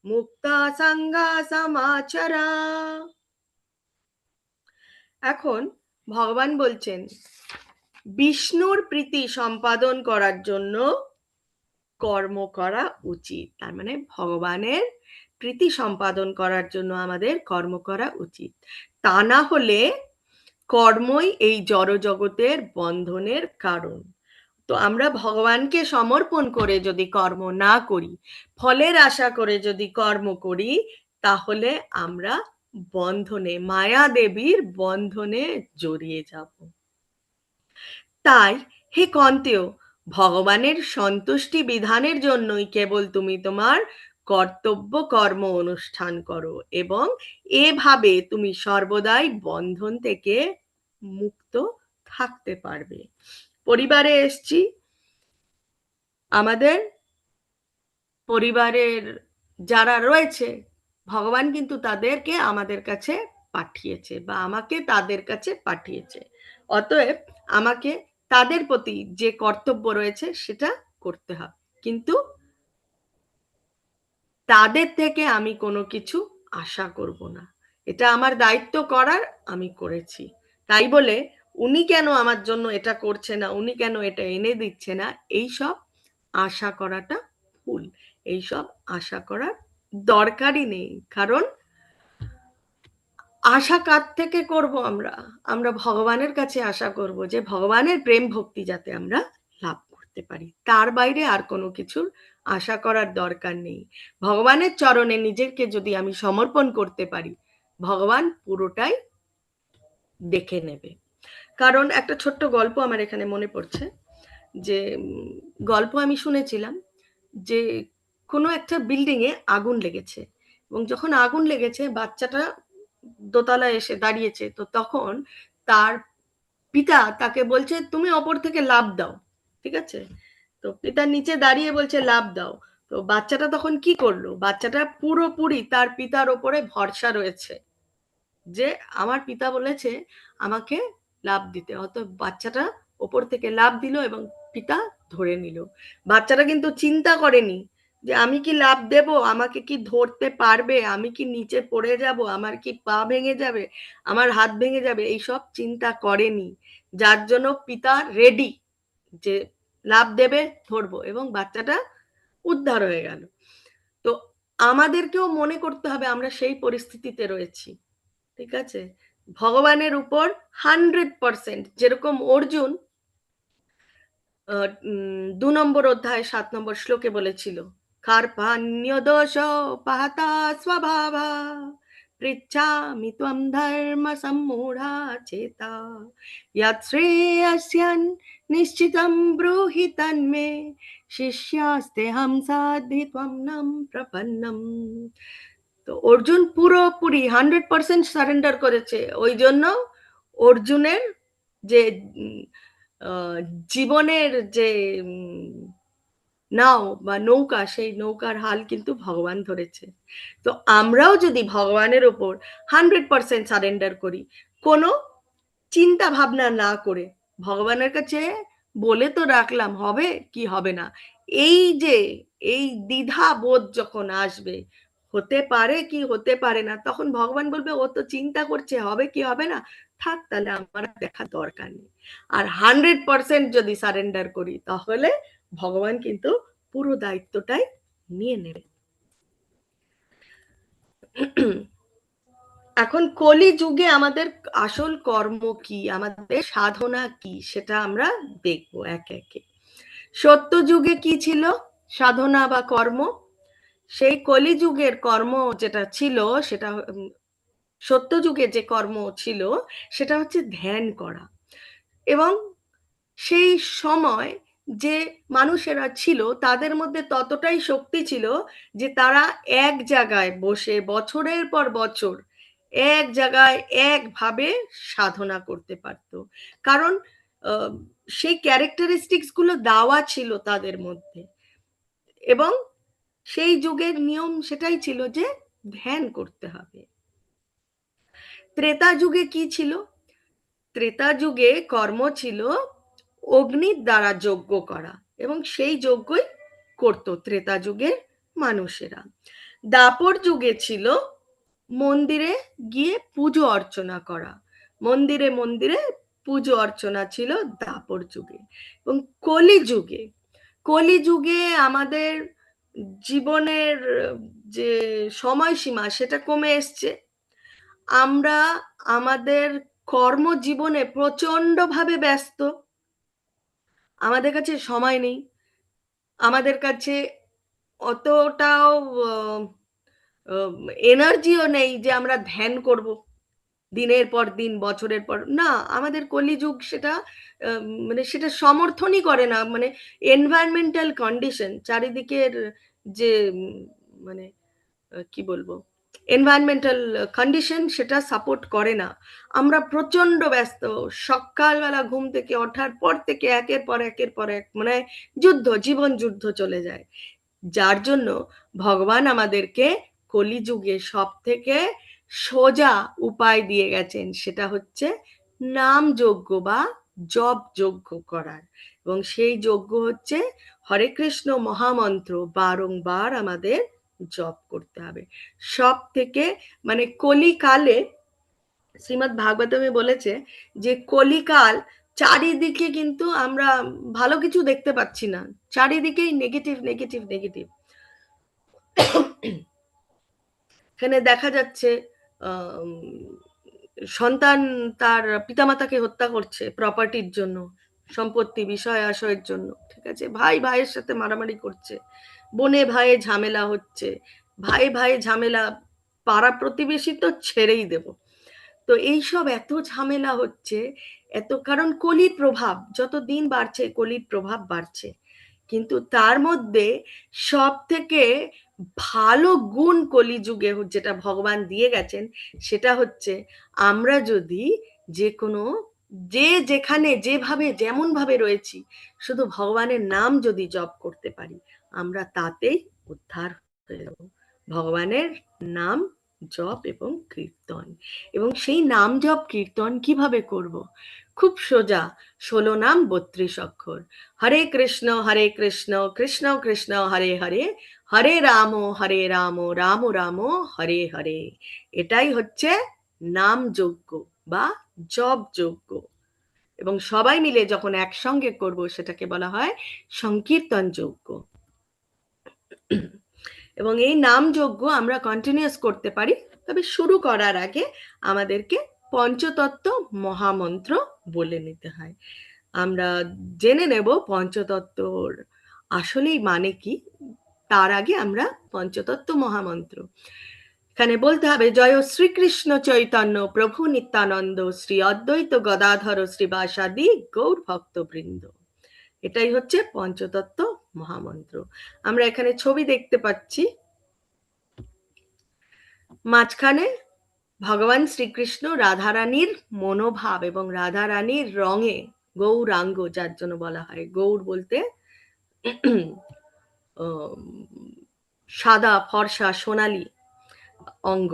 মুক্তা সঙ্গা সমাচরা। এখন ভগবান বলছেন বিষ্ণুর প্রীতি সম্পাদন করার জন্য কর্ম করা উচিত। তার মানে ভগবানের প্রীতি সম্পাদন করার জন্য আমাদের কর্ম করা উচিত। তা না হলে কর্মই এই জড় জগতের বন্ধনের কারণ। তো আমরা ভগবানকে সমর্পণ করে যদি কর্ম না করি, ফলের আশা করে যদি কর্ম করি, তাহলে আমরা বন্ধনে, মায়া দেবীর বন্ধনে জড়িয়ে যাব। তাই হে কন্তেয়, ভগবানের সন্তুষ্টি বিধানের জন্যই কেবল তুমি তোমার কর্তব্য কর্ম অনুষ্ঠান করো এবং এভাবে তুমি সর্বদাই বন্ধন থেকে মুক্ত থাকতে পারবে। পরিবারে এসছি, আমাদের পরিবারের যারা রয়েছে, ভগবান কিন্তু তাদেরকে আমাদের কাছে পাঠিয়েছে বা আমাকে তাদের কাছে পাঠিয়েছে। অতএব আমাকে তাদের প্রতি যে কর্তব্য রয়েছে সেটা করতে হবে, কিন্তু তাদের থেকে আমি কোনো কিছু আশা করব না। এটা আমার দায়িত্ব করার, আমি করেছি। তাই বলে উনি কেন আমার জন্য এটা করছে না, উনি কেন এটা এনে দিচ্ছে না, এইসব আশা করাটা ভুল। এইসব আশা করার দরকারই নেই। কারণ আশা কার থেকে করব? আমরা আমরা ভগবানের কাছে আশা করব যে ভগবানের প্রেম ভক্তি যাতে আমরা লাভ করতে পারি। তার বাইরে আর কোনো কিছুর আশা করার দরকার নেই। ভগবানের চরণে নিজেকে যদি আমি সমর্পণ করতে পারি, ভগবান পুরোটাই দেখে নেবে। কারণ একটা ছোট্ট গল্প আমার এখানে মনে পড়ছে, যে গল্প আমি শুনেছিলাম যে কোনো একটা বিল্ডিং এ আগুন লেগেছে, এবং যখন আগুন লেগেছে বাচ্চাটা দোতলায় এসে দাঁড়িয়েছে, তো তখন তার পিতা তাকে বলছে তুমি ওপর থেকে লাফ দাও। ঠিক আছে? তো পিতা নিচে দাঁড়িয়ে বলছে লাফ দাও। তো বাচ্চাটা তখন কি করলো? বাচ্চাটা পুরোপুরি তার পিতার ওপরে ভরসা রয়েছে যে আমার পিতা বলেছে আমাকে লাফ দিতে। অত বাচ্চাটা ওপর থেকে লাফ দিল এবং পিতা ধরে নিল। বাচ্চাটা কিন্তু চিন্তা করেনি যে আমি কি লাফ দেব, আমাকে কি ধরতে পারবে, আমি কি নিচে পড়ে যাব, আমার কি পা ভেঙে যাবে, আমার হাত ভেঙে যাবে, এইসব চিন্তা করেনি। যার জন্য পিতা রেডি যে লাফ দেবে, ধরবো, এবং বাচ্চাটা উদ্ধার হয়ে গেল। তো আমাদেরকেও মনে করতে হবে আমরা সেই পরিস্থিতিতে রয়েছি। ঠিক আছে? ভগবানের উপর 100%, যেরকম অর্জুন 2 নম্বর অধ্যায় 7 নম্বর শ্লোকে বলেছিল, কার্পাণ্য দোষ পাহতা স্বভাবা পৃচ্ছামি ত্বম ধর্ম সম্মূঢ়া চেতা যৎ শ্রেয়স্যান নিশ্চিতং ব্রূহি তন্মে শিষ্যাস্তেহং সাধ্যি ত্বং নং প্রপন্নম। তো অর্জুন পুরোপুরি 100% সারেন্ডার করেছে। ওই জন্য অর্জুনের যে জীবনের যে নাও বা নৌকা, সেই নৌকার হাল কিন্তু ভগবান ধরেছে। তো আমরাও যদি ভগবানের ওপর 100% সারেন্ডার করি, কোনো চিন্তা ভাবনা না করে, ভগবানের কাছে বলে তো রাখলাম হবে কি হবে না, এই যে এই দ্বিধা বোধ যখন আসবে, হতে পারে কি হতে পারে না, তখন ভগবান বলবে ও তো চিন্তা করছে হবে কি হবে না, থাক তাহলে আমার দেখা দরকার নেই। আর 100% যদি সারেন্ডার করি, তাহলে ভগবান কিন্তু পুরো দায়িত্বটাই নিয়ে নেবে। এখন কলি যুগে আমাদের আসল কর্ম কি, আমাদের সাধনা কি, সেটা আমরা দেখবো একে একে। সত্য যুগে কি ছিল সাধনা বা কর্ম? সেই কলি যুগের কর্ম যেটা ছিল, সেটা সত্য যুগে যে কর্ম ছিল সেটা হচ্ছে ধ্যান করা। এবং সেই সময় যে মানুষেরা ছিল তাদের মধ্যে ততটাই শক্তি ছিল যে তারা এক জায়গায় বসে বছরের পর বছর এক জায়গায় একভাবে সাধনা করতে পারত। কারণ সেই ক্যারেক্টারিস্টিক্স গুলো দেওয়া ছিল তাদের মধ্যে, এবং সেই যুগের নিয়ম সেটাই ছিল যে ধ্যান করতে হবে। ত্রেতা যুগে কি ছিল? ত্রেতা যুগে কর্ম ছিল অগ্নির দ্বারা যজ্ঞ করা। এবং সেই যজ্ঞই করত ত্রেতা যুগের মানুষেরা। দাপর যুগে ছিল মন্দিরে গিয়ে পুজো অর্চনা করা, মন্দিরে মন্দিরে পুজো অর্চনা ছিল দাপর যুগে। এবং কলিযুগে, কলিযুগে আমাদের জীবনের যে সময়সীমা সেটা কমে এসছে। আমরা আমাদের কর্মজীবনে প্রচন্ডভাবে ব্যস্ত, আমাদের কাছে সময় নেই, আমাদের কাছে অতটাও এনার্জিও নেই যে আমরা ধ্যান করব দিনের পর দিন, বছরের পর না। আমাদের কলিযুগ সেটা মানে সেটা সমর্থনই করে না। মানে এনভায়রনমেন্টাল কন্ডিশন, চারিদিকের যে মানে কি বলবো, এনভায়রনমেন্টাল কন্ডিশন সেটা সাপোর্ট করে না। আমরা প্রচন্ড ব্যস্ত, সকালবেলা ঘুম থেকে ওঠার পর থেকে একের পর এক মানে যুদ্ধ, জীবন যুদ্ধ চলে যায়। যার জন্য ভগবান আমাদেরকে কলিযুগে সব থেকে সোজা উপায় দিয়ে গেছেন, সেটা হচ্ছে নাম যজ্ঞ বা জপ যজ্ঞ করার। এবং সেই যজ্ঞ হচ্ছে হরে কৃষ্ণ মহামন্ত্র বারংবার আমাদের জপ করতে হবে। সব থেকে মানে কলিকালে শ্রীমদ্ ভাগবতমে বলেছে যে কলিকাল, চারিদিকে কিন্তু আমরা ভালো কিছু দেখতে পাচ্ছি না, চারিদিকেই নেগেটিভ নেগেটিভ নেগেটিভ। এখানে দেখা যাচ্ছে সন্তান তার পিতামাতাকে হত্যা করছে প্রপার্টির জন্য, সম্পত্তি বিষয় আশয়ের জন্য, ঠিক আছে, ভাই ভাইয়ের সাথে মারামারি করছে, বোনে ভাইয়ে ঝামেলা হচ্ছে, ভাই ভাই ঝামেলা, পাড়া প্রতিবেশী তো ছেড়েই দেব। তো এইসব এত ঝামেলা হচ্ছে, এত কারণ কলির প্রভাব, যত দিন বাড়ছে কলির প্রভাব বাড়ছে। কিন্তু তার মধ্যে সব থেকে ভালো গুণ কলিযুগে যেটা ভগবান দিয়ে গেছেন সেটা হচ্ছে আমরা যদি যে কোনো, যে যেখানে যেভাবে যেমন ভাবে রয়েছি, শুধু ভগবানের নাম যদি জপ করতে পারি, আমরা তাতেই উদ্ধার হয়ে যাব। ভগবানের নাম জপ এবং কীর্তন, এবং সেই নাম জপ কীর্তন কিভাবে করব? খুব সোজা, 16 নাম 32 অক্ষর। হরে কৃষ্ণ কৃষ্ণ কৃষ্ণ হরে হরে, হরে রাম রাম রাম হরে হরে। এটাই হচ্ছে নাম যজ্ঞ বা জপ যজ্ঞ। এবং সবাই মিলে যখন একসঙ্গে করব সেটাকে বলা হয় সংকীর্তন যজ্ঞ। এবং এই নাম যজ্ঞ আমরা কন্টিনিউয়াস করতে পারি, তবে শুরু করার আগে আমাদেরকে পঞ্চতত্ত্ব মহামন্ত্র বলে নিতে হয়। আমরা জেনে নেব পঞ্চতত্ত্বর আসলেই মানে কি, তার আগে আমরা পঞ্চতত্ত্ব মহামন্ত্র এখানে বলতে হবে। জয় শ্রীকৃষ্ণ চৈতন্য প্রভু নিত্যানন্দ শ্রী অদ্বৈত গদাধর শ্রীবাসাদি গৌর ভক্তবৃন্দ। এটাই হচ্ছে পঞ্চতত্ত্ব মহামন্ত্র। আমরা এখানে ছবি দেখতে পাচ্ছি, মাঝখানে ভগবান শ্রীকৃষ্ণ রাধারানীর মনোভাব এবং রাধারানীর রঙে গৌরাঙ্গ, যার জন্য বলা হয় গৌর বলতে সাদা ফর্সা সোনালী অঙ্গ,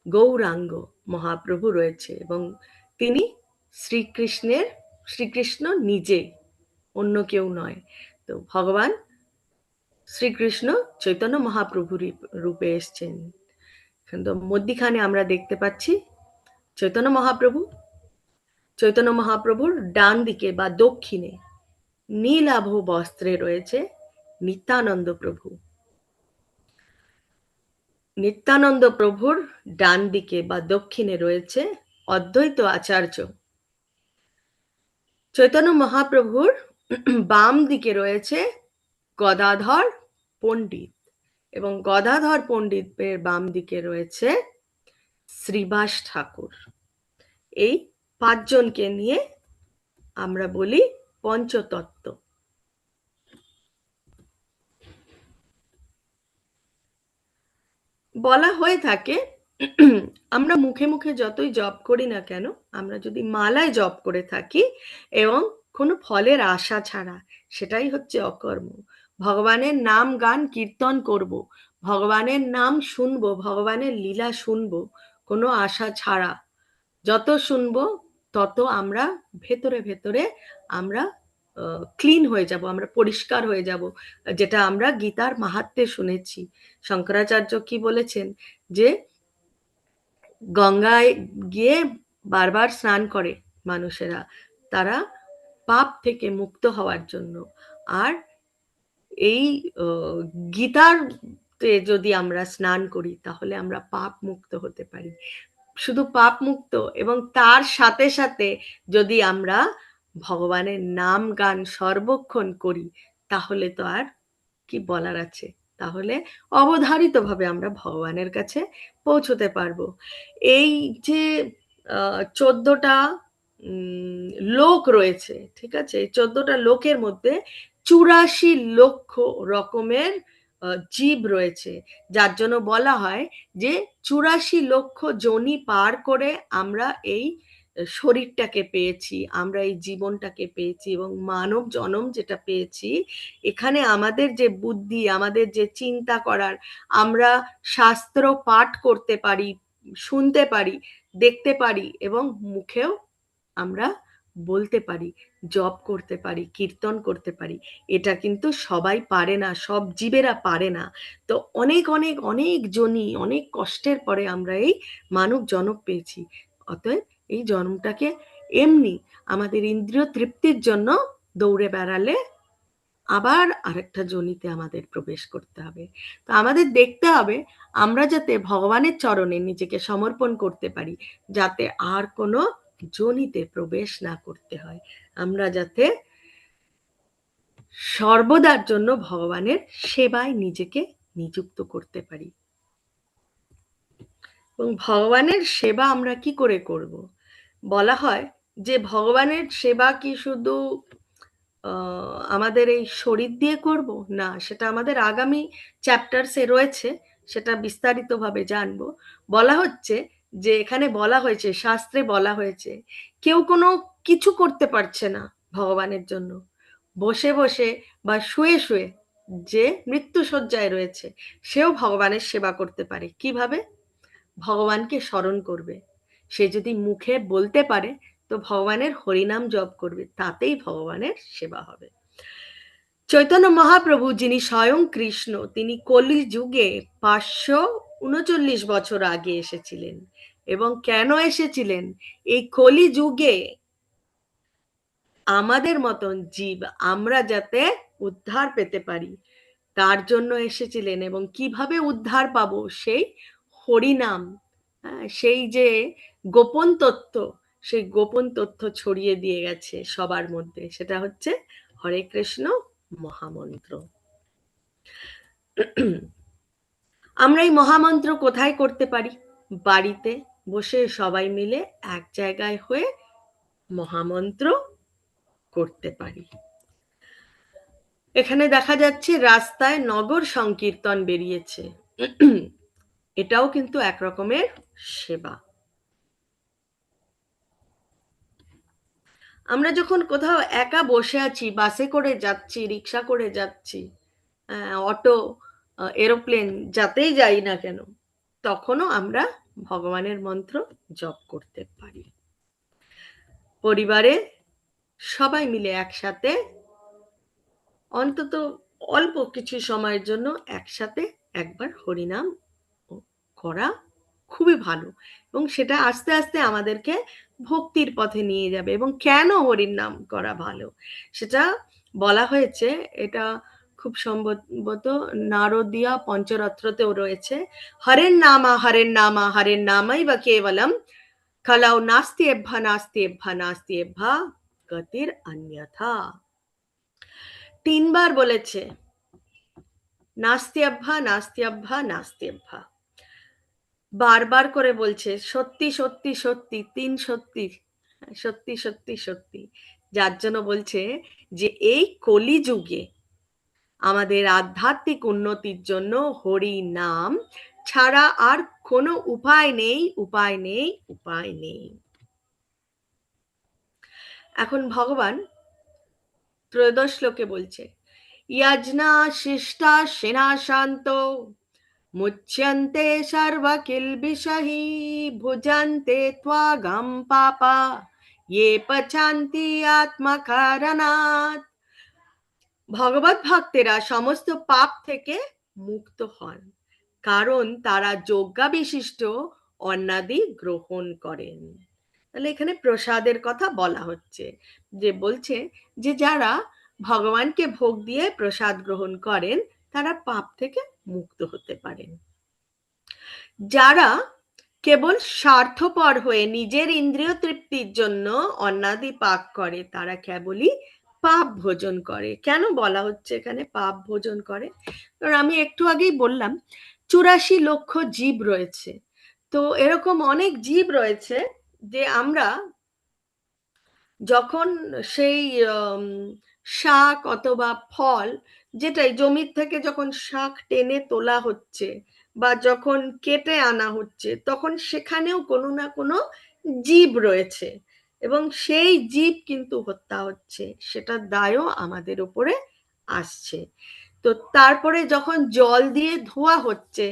গৌরাঙ্গ মহাপ্রভু রয়েছে। এবং তিনি শ্রীকৃষ্ণ নিজে, অন্য কেউ নয়। তো ভগবান শ্রীকৃষ্ণ চৈতন্য মহাপ্রভুর রূপে এসছেন। কিন্তু মধ্যিখানে আমরা দেখতে পাচ্ছি চৈতন্য মহাপ্রভুর ডান দিকে বা দক্ষিণে নীলাভ বস্ত্রে রয়েছে নিত্যানন্দ প্রভু। নিত্যানন্দ প্রভুর ডান দিকে বা দক্ষিণে রয়েছে অদ্বৈত আচার্য। চৈতন্য মহাপ্রভুর বাম দিকে রয়েছে গদাধর পণ্ডিত, এবং গদাধর পণ্ডিতের বাম দিকে রয়েছে শ্রীবাস ঠাকুর। এই পাঁচজনকে নিয়ে আমরা বলি পঞ্চতত্ত্ব। বলা হয়ে থাকে আমরা মুখে মুখে যতই জপ করি না কেন, আমরা যদি মালায় জপ করে থাকি এবং কোনো ফলের আশা ছাড়া, সেটাই হচ্ছে অকর্ম। ভগবানের নাম গান কীর্তন করব, ভগবানের নাম শুনবো, ভগবানের লীলা শুনবো কোনো আশা ছাড়া। যত শুনবো তত আমরা ভেতরে ভেতরে আমরা ক্লিন হয়ে যাব, আমরা পরিষ্কার হয়ে যাব, যেটা আমরা গীতার মাহাত্ম্যে শুনেছি। শঙ্করাচার্য কি বলেছেন, যে গঙ্গায় গিয়ে বারবার স্নান করে মানুষেরা, তারা পাপ থেকে মুক্ত হওয়ার জন্য। আর এই গীতাতে যদি আমরা স্নান করি তাহলে আমরা পাপ মুক্ত হতে পারি। শুধু পাপ মুক্ত, এবং তার সাথে সাথে যদি আমরা ভগবানের নাম গান সর্বক্ষণ করি, তাহলে তো আর কি বলার আছে, তাহলে অবধারিতভাবে আমরা ভগবানের কাছে পৌঁছতে পারবো। এই যে 14টা লোক রয়েছে, ঠিক আছে, এই 14টা লোকের মধ্যে 84 লক্ষ রকমের জীব রয়েছে, যার জন্য বলা হয় যে 84 লক্ষ যোনি পার করে আমরা এই শরীরটাকে পেয়েছি, আমরা এই জীবনটাকে পেয়েছি, এবং মানব জনম যেটা পেয়েছি, এখানে আমাদের যে বুদ্ধি, আমাদের যে চিন্তা করার, আমরা শাস্ত্র পাঠ করতে পারি, শুনতে পারি, দেখতে পারি, এবং মুখেও আমরা বলতে পারি, জপ করতে পারি, কীর্তন করতে পারি, এটা কিন্তু সবাই পারে না, সব জীবেরা পারে না। তো অনেক অনেক অনেক জনই, অনেক কষ্টের পরে আমরা এই মানব জন্ম পেয়েছি। অতএব এই জন্মটাকে এমনি আমাদের ইন্দ্রিয় তৃপ্তির জন্য দৌড়ে বেড়ালে আবার আরেকটা যোনিতে আমাদের প্রবেশ করতে হবে। তো আমাদের দেখতে হবে আমরা যাতে ভগবানের চরণে নিজেকে সমর্পণ করতে পারি, যাতে আর কোনো যোনিতে প্রবেশ না করতে হয়, আমরা যাতে সর্বদার জন্য ভগবানের সেবায় নিজেকে নিযুক্ত করতে পারি। এবং ভগবানের সেবা আমরা কি করে করব? বলা হয় যে ভগবানের সেবা কি শুধু আমাদের এই শরীর দিয়ে করব? না, সেটা আমাদের আগামী চ্যাপ্টার্সে রয়েছে, সেটা বিস্তারিতভাবে জানবো। বলা হচ্ছে যে এখানে বলা হয়েছে, শাস্ত্রে বলা হয়েছে, কেউ কোনো কিছু করতে পারছে না ভগবানের জন্য, বসে বসে বা শুয়ে শুয়ে যে মৃত্যুশয্যায় রয়েছে, সেও ভগবানের সেবা করতে পারে। কিভাবে? ভগবানকে স্মরণ করবে। সে যদি মুখে বলতে পারে তো ভগবানের হরিনাম জপ করবে, তাতেই ভগবানের সেবা হবে। চৈতন্য মহাপ্রভু, যিনি স্বয়ং কৃষ্ণ, তিনি কলি যুগে 539 বছর আগে এসেছিলেন। এবং কেন এসেছিলেন? এই কলি যুগে আমাদের মতন জীব আমরা যাতে উদ্ধার পেতে পারি, তার জন্য এসেছিলেন। এবং কিভাবে উদ্ধার পাবো? সেই হরিনাম, সেই যে গোপন তথ্য, সেই গোপন তথ্য ছড়িয়ে দিয়ে গেছে সবার মধ্যে, সেটা হচ্ছে হরে কৃষ্ণ মহামন্ত্র। আমরা এই মহামন্ত্র কোথায় করতে পারি? বাড়িতে বসে সবাই মিলে এক জায়গায় হয়ে মহামন্ত্র করতে পারি। এখানে দেখা যাচ্ছে রাস্তায় নগর সংকীর্তন বেরিয়েছে, এটাও কিন্তু এক রকমের সেবা। আমরা যখন কোথাও একা বসে আছি, বাসে করে যাচ্ছি, রিক্সা করে যাচ্ছি, অটো, এরোপ্লেন, যাতেই যাই না কেন, তখনও আমরা ভগবানের মন্ত্র জপ করতে পারি। পরিবারে সবাই মিলে একসাথে অন্তত অল্প কিছু সময়ের জন্য একসাথে একবার হরিনাম করা খুবই ভালো, এবং সেটা আস্তে আস্তে আমাদেরকে ভক্তির পথে নিয়ে যাবে। এবং কেন হরির নাম করা ভালো সেটা বলা হয়েছে, এটা খুব সম্ভবত নারদীয়া পঞ্চরত্রতেও রয়েছে। হরের নামা হরের নামা হরের নামাই বা কেবলম খলাও নাস্তি এভ্যা নাস্তি এভ্যা নাস্তি এভ্যা গতির অন্যথা। 3বার বলেছে নাস্তি এভ্যা নাস্তি এভ্যা নাস্তি এভ্যা, বারবার করে বলছে সত্যি সত্যি সত্যি, 3 সত্যি, সত্যি সত্যি সত্যি। যার জন্য বলছে যে এই কলিযুগে আমাদের আধ্যাত্মিক উন্নতির জন্য হরি নাম ছাড়া আর কোনো উপায় নেই, উপায় নেই, উপায় নেই। এখন ভগবান 13 শ্লোকে বলছে, ইয়াজনা শিষ্টা সেনা শান্ত মুচ্যন্তে সর্বকিলবিষহি ভুজন্তে ত্বাগম পাপা ये पचान्ति आत्मकारणात्। ভগবত ভক্তেরা সমস্ত পাপ থেকে মুক্ত হন, কারণ তারা যজ্ঞা বিশিষ্ট অন্নাদি গ্রহণ করেন। তাহলে এখানে প্রসাদের কথা বলা হচ্ছে, যে বলছে যে যারা ভগবানকে ভোগ দিয়ে প্রসাদ গ্রহণ করেন তারা পাপ থেকে মুক্ত হতে পারেন। যারা কেবল স্বার্থপর হয়ে নিজের ইন্দ্রিয় তৃপ্তির জন্য অন্নাদি পাক করে তারা কেবলই পাপ ভোজন করে। কেন বলা হচ্ছে এখানে পাপ ভোজন করে? কারণ আমি একটু আগেই বললাম 84 লক্ষ জীব রয়েছে। তো এরকম অনেক জীব রয়েছে যে আমরা যখন সেই শাক অথবা ফল, যেটাই জমির থেকে যখন শাক টেনে তোলা হচ্ছে বা যখন কেটে আনা হচ্ছে, তখন সেখানেও কোনো না কোনো জীব রয়েছে এবং সেই জীব কিন্তু হত্যা হচ্ছে, সেটার দায়ও আমাদের উপরে আসছে। তো তারপরে যখন জল দিয়ে ধোয়া হচ্ছে,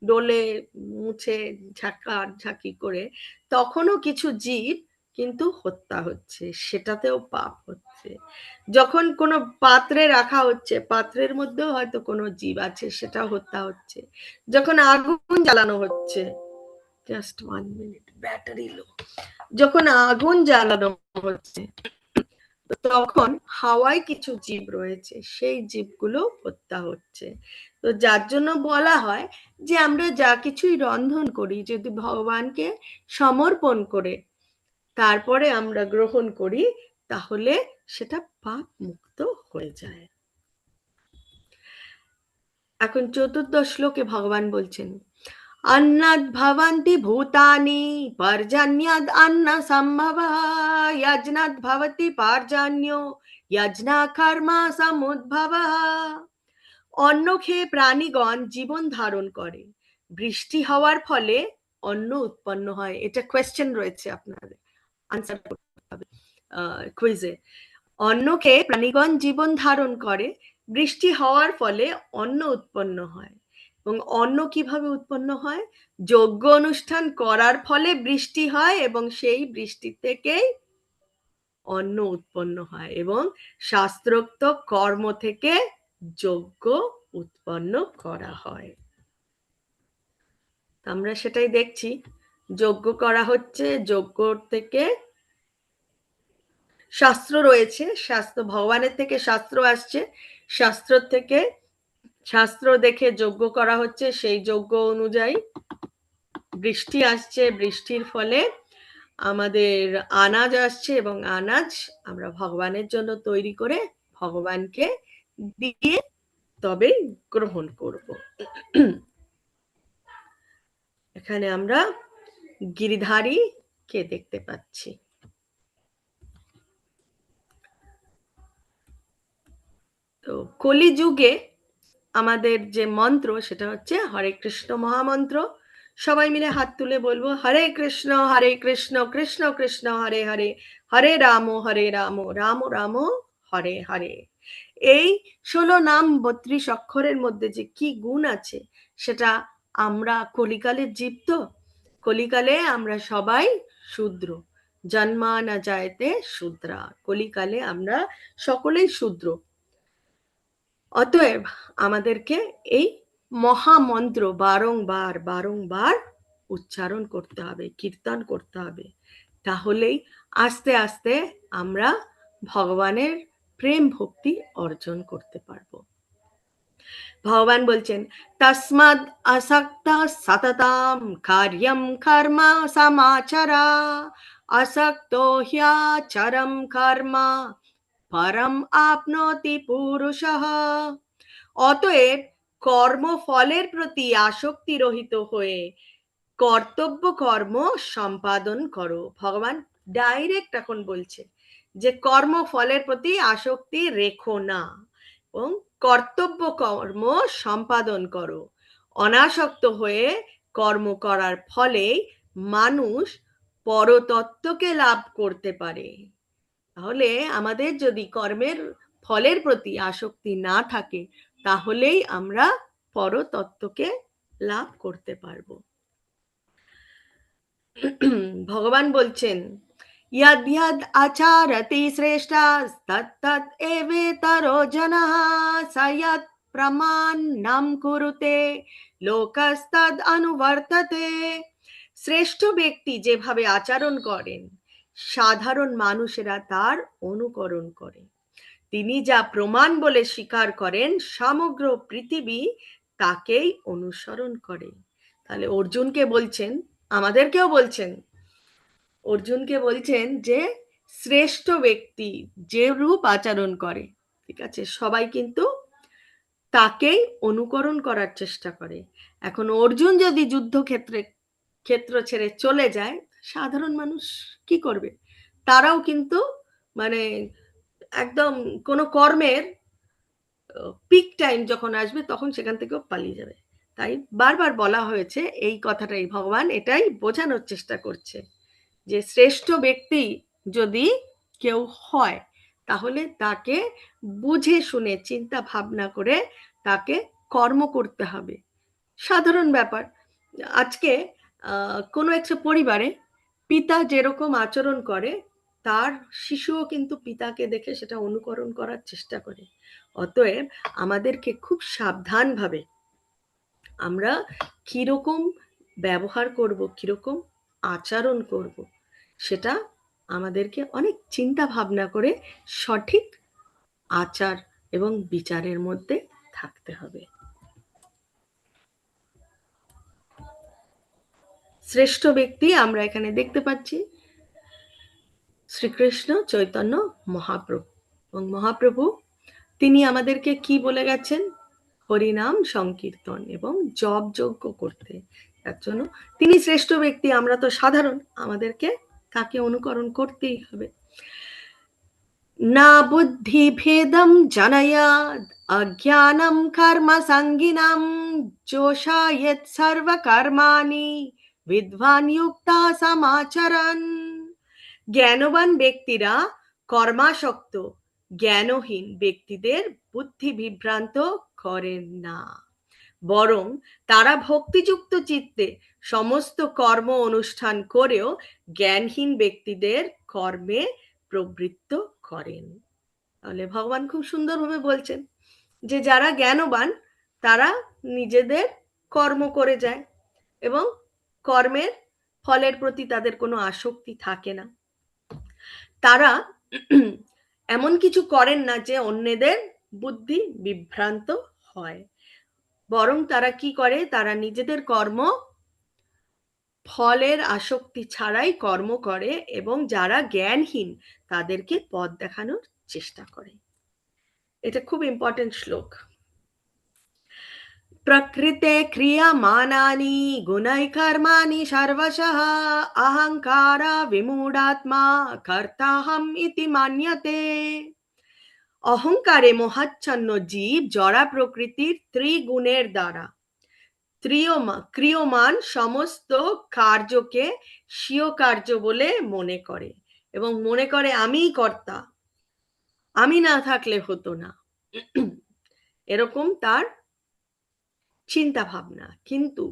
ডোলে মুছে ঝাঁকি করে, তখনও কিছু জীব কিন্তু হত্যা হচ্ছে, সেটাতেও পাপ হচ্ছে। যখন কোনো পাত্রে রাখা হচ্ছে, পাত্রের মধ্যেও হয়তো কোনো জীব আছে, সেটাও হত্যা হচ্ছে। যখন আগুন জ্বালানো হচ্ছে, জাস্ট 1 মিনিট, ব্যাটারি লো, যখন আগুন জ্বালানো হচ্ছে তখন হাওয়ায় কিছু জীব রয়েছে, সেই জীবগুলো হত্যা হচ্ছে। তো যার জন্য বলা হয় যে আমরা যা কিছুই রন্ধন করি যদি ভগবানকে সমর্পণ করে তারপরে আমরা গ্রহণ করি, তাহলে সেটা পাপ মুক্ত হয়ে যায়। এখন ৪র্দশ শ্লোকে ভগবান বলছেন, अन्नाद् भवन्ति भूतानि पर्जन्याद् अन्न सम्भवः यज्ञाद् भवति पर्जन्यो यज्ञा कर्म समुद्भवः। অন্ন খেয়ে প্রাণীগণ জীবন ধারণ করে, বৃষ্টি হওয়ার ফলে অন্ন উৎপন্ন হয়। এটা কোয়েশ্চেন রয়েছে, আপনাদের আনসার করতে হবে কুইজে। অন্ন খেয়ে প্রাণীগণ জীবন ধারণ করে, বৃষ্টি হওয়ার ফলে অন্ন উৎপন্ন হয়। এবং অন্ন কিভাবে উৎপন্ন হয়? যজ্ঞ অনুষ্ঠান করার ফলে বৃষ্টি হয় এবং সেই বৃষ্টি থেকেই অন্ন উৎপন্ন হয় এবং শাস্ত্রোক্ত কর্ম থেকে যজ্ঞ উৎপন্ন করা হয়। আমরা সেটাই দেখছি, যজ্ঞ করা হচ্ছে, যজ্ঞ থেকে শাস্ত্র রয়েছে, শাস্ত্র ভগবানের থেকে শাস্ত্র আসছে, শাস্ত্র থেকে শাস্ত্র দেখে যজ্ঞ করা হচ্ছে, সেই যজ্ঞ অনুযায়ী বৃষ্টি আসছে, বৃষ্টির ফলে আমাদের আনাজ আসছে এবং আনাজ আমরা ভগবানের জন্য তৈরি করে ভগবানকে দিয়ে তবে গ্রহণ করব। এখানে আমরা গিরিধারী কে দেখতে পাচ্ছি। তো কলিযুগে আমাদের যে মন্ত্র সেটা হচ্ছে হরে কৃষ্ণ মহামন্ত্র। সবাই মিলে হাত তুলে বলবো, হরে কৃষ্ণ কৃষ্ণ কৃষ্ণ হরে হরে, হরে রাম রাম রাম হরে হরে। এই 16 নাম 32 অক্ষরের মধ্যে যে কি গুণ আছে সেটা, আমরা কলিকালের জীব, তো কলিকালে আমরা সবাই শূদ্র, জন্মা না যায়তে শূদ্রা, কলিকালে আমরা সকলেই শূদ্র। অতএব আমাদেরকে এই মহামন্ত্র বারংবার বারংবার উচ্চারণ করতে হবে, কীর্তন করতে হবে, তাহলেই আস্তে আস্তে আমরা ভগবানের প্রেম ভক্তি অর্জন করতে পারবো। ভগবান বলছেন, তস্মাদ আসক্ত সততাম কার্যম কর্ম সমাচরা আসক্ত হ্যাচরম কর্ম পরম আপনোতি পুরুষঃ। অতএব কর্মফলের প্রতি আসক্তি রহিত হয়ে কর্তব্য কর্ম সম্পাদন করো। ভগবান ডাইরেক্ট এখন বলছে যে কর্মফলের প্রতি আসক্তি রেখো না এবং কর্তব্য কর্ম সম্পাদন করো। অনাসক্ত হয়ে কর্ম করার ফলে মানুষ পরতত্ত্বকে লাভ করতে পারে। তাহলে আমাদের যদি কর্মের ফলের প্রতি আসক্তি না থাকে, তাহলেই আমরা পরতত্ত্বকে লাভ করতে পারবো। ভগবান বলছেন, यद्यद् आचरति श्रेष्ठस्तत्तत् एवेतरो जनः स यत् प्रमाणं कुरुते लोकस्तद् अनुवर्तते। শ্রেষ্ঠ ব্যক্তি যেভাবে আচরণ করেন সাধারণ মানুষেরা তার অনুকরণ করে। তিনি যা প্রমাণ বলে স্বীকার করেন সমগ্র পৃথিবী তাকেই অনুসরণ করে। তাহলে অর্জুনকে বলছেন, আমাদেরকেও বলছেন, অর্জুনকে বলছেন যে শ্রেষ্ঠ ব্যক্তি যে রূপ আচরণ করে, ঠিক আছে, সবাই কিন্তু তাকেই অনুকরণ করার চেষ্টা করে। এখন অর্জুন যদি ক্ষেত্র ছেড়ে চলে যায়, সাধারণ মানুষ কি করবে? তারাও কিন্তু মানে একদম কোনো কর্মের পিক টাইম যখন আসবে তখন সেখান থেকেও পালিয়ে যাবে। তাই বারবার বলা হয়েছে এই কথাটাই, ভগবান এটাই বোঝানোর চেষ্টা করছে যে শ্রেষ্ঠ ব্যক্তি যদি কেউ হয় তাহলে তাকে বুঝে শুনে চিন্তা ভাবনা করে তাকে কর্ম করতে হবে। সাধারণ ব্যাপার। আজকে কোনো একটা পরিবারে পিতা যেরকম আচরণ করে তার শিশুও কিন্তু পিতাকে দেখে সেটা অনুকরণ করার চেষ্টা করে। অতএব আমাদেরকে খুব সাবধানভাবে আমরা কিরকম ব্যবহার করব, কিরকম আচরণ করব, সেটা আমাদেরকে অনেক চিন্তা ভাবনা করে সঠিক আচার এবং বিচারের মধ্যে থাকতে হবে। শ্রেষ্ঠ ব্যক্তি আমরা এখানে দেখতে পাচ্ছি শ্রীকৃষ্ণ চৈতন্য মহাপ্রভু। এবং মহাপ্রভু তিনি আমাদেরকে কি বলে গেছেন? হরিনাম সংকীর্তন এবং জপ যজ্ঞ করতে। তার জন্য তিনি শ্রেষ্ঠ ব্যক্তি, আমরা তো সাধারণ, আমাদেরকে তাকে অনুকরণ করতেই হবে। না বুদ্ধি ভেদম জনয়াদ অজ্ঞানম কর্ম সঙ্গিনাম যোষায়েত সর্বকর্মাণি বিদ্বান যুক্তা সমাচরণ। জ্ঞানবান ব্যক্তিরা কর্মাসক্ত জ্ঞানহীন ব্যক্তিদের বুদ্ধি বিভ্রান্ত করেন না, বরং তারা ভক্তিযুক্ত চিত্তে সমস্ত কর্ম অনুষ্ঠান করেও জ্ঞানহীন ব্যক্তিদের কর্মে প্রবৃত্ত করেন। তাহলে ভগবান খুব সুন্দরভাবে বলছেন যে যারা জ্ঞানবান তারা নিজেদের কর্ম করে যায় এবং কর্মের ফলের প্রতি তাদের কোনো আসক্তি থাকে না। তারা এমন কিছু করেন না যে অন্যদের বুদ্ধি বিভ্রান্ত হয়, বরং তারা কি করে? তারা নিজেদের কর্ম ফলের আসক্তি ছাড়াই কর্ম করে এবং যারা জ্ঞানহীন তাদেরকে পথ দেখানোর চেষ্টা করে। এটা খুব ইম্পর্টেন্ট শ্লোক। প্রকৃতে ক্রিয়মাণানি গুণাই কর্মাণি সর্বশঃ অহংকার বিমূঢ়াত্মা কর্তাহম ইতি মান্যতে। অহংকারে মোহাচ্ছন্ন জীব জড়া প্রকৃতির ত্রিগুণের দ্বারা ক্রিয়মান সমস্ত কার্যকে স্বীয় কার্য বলে মনে করে এবং মনে করে আমিই কর্তা, আমি না থাকলে হতো না, এরকম তার চিন্তা ভাবনা। কিন্তু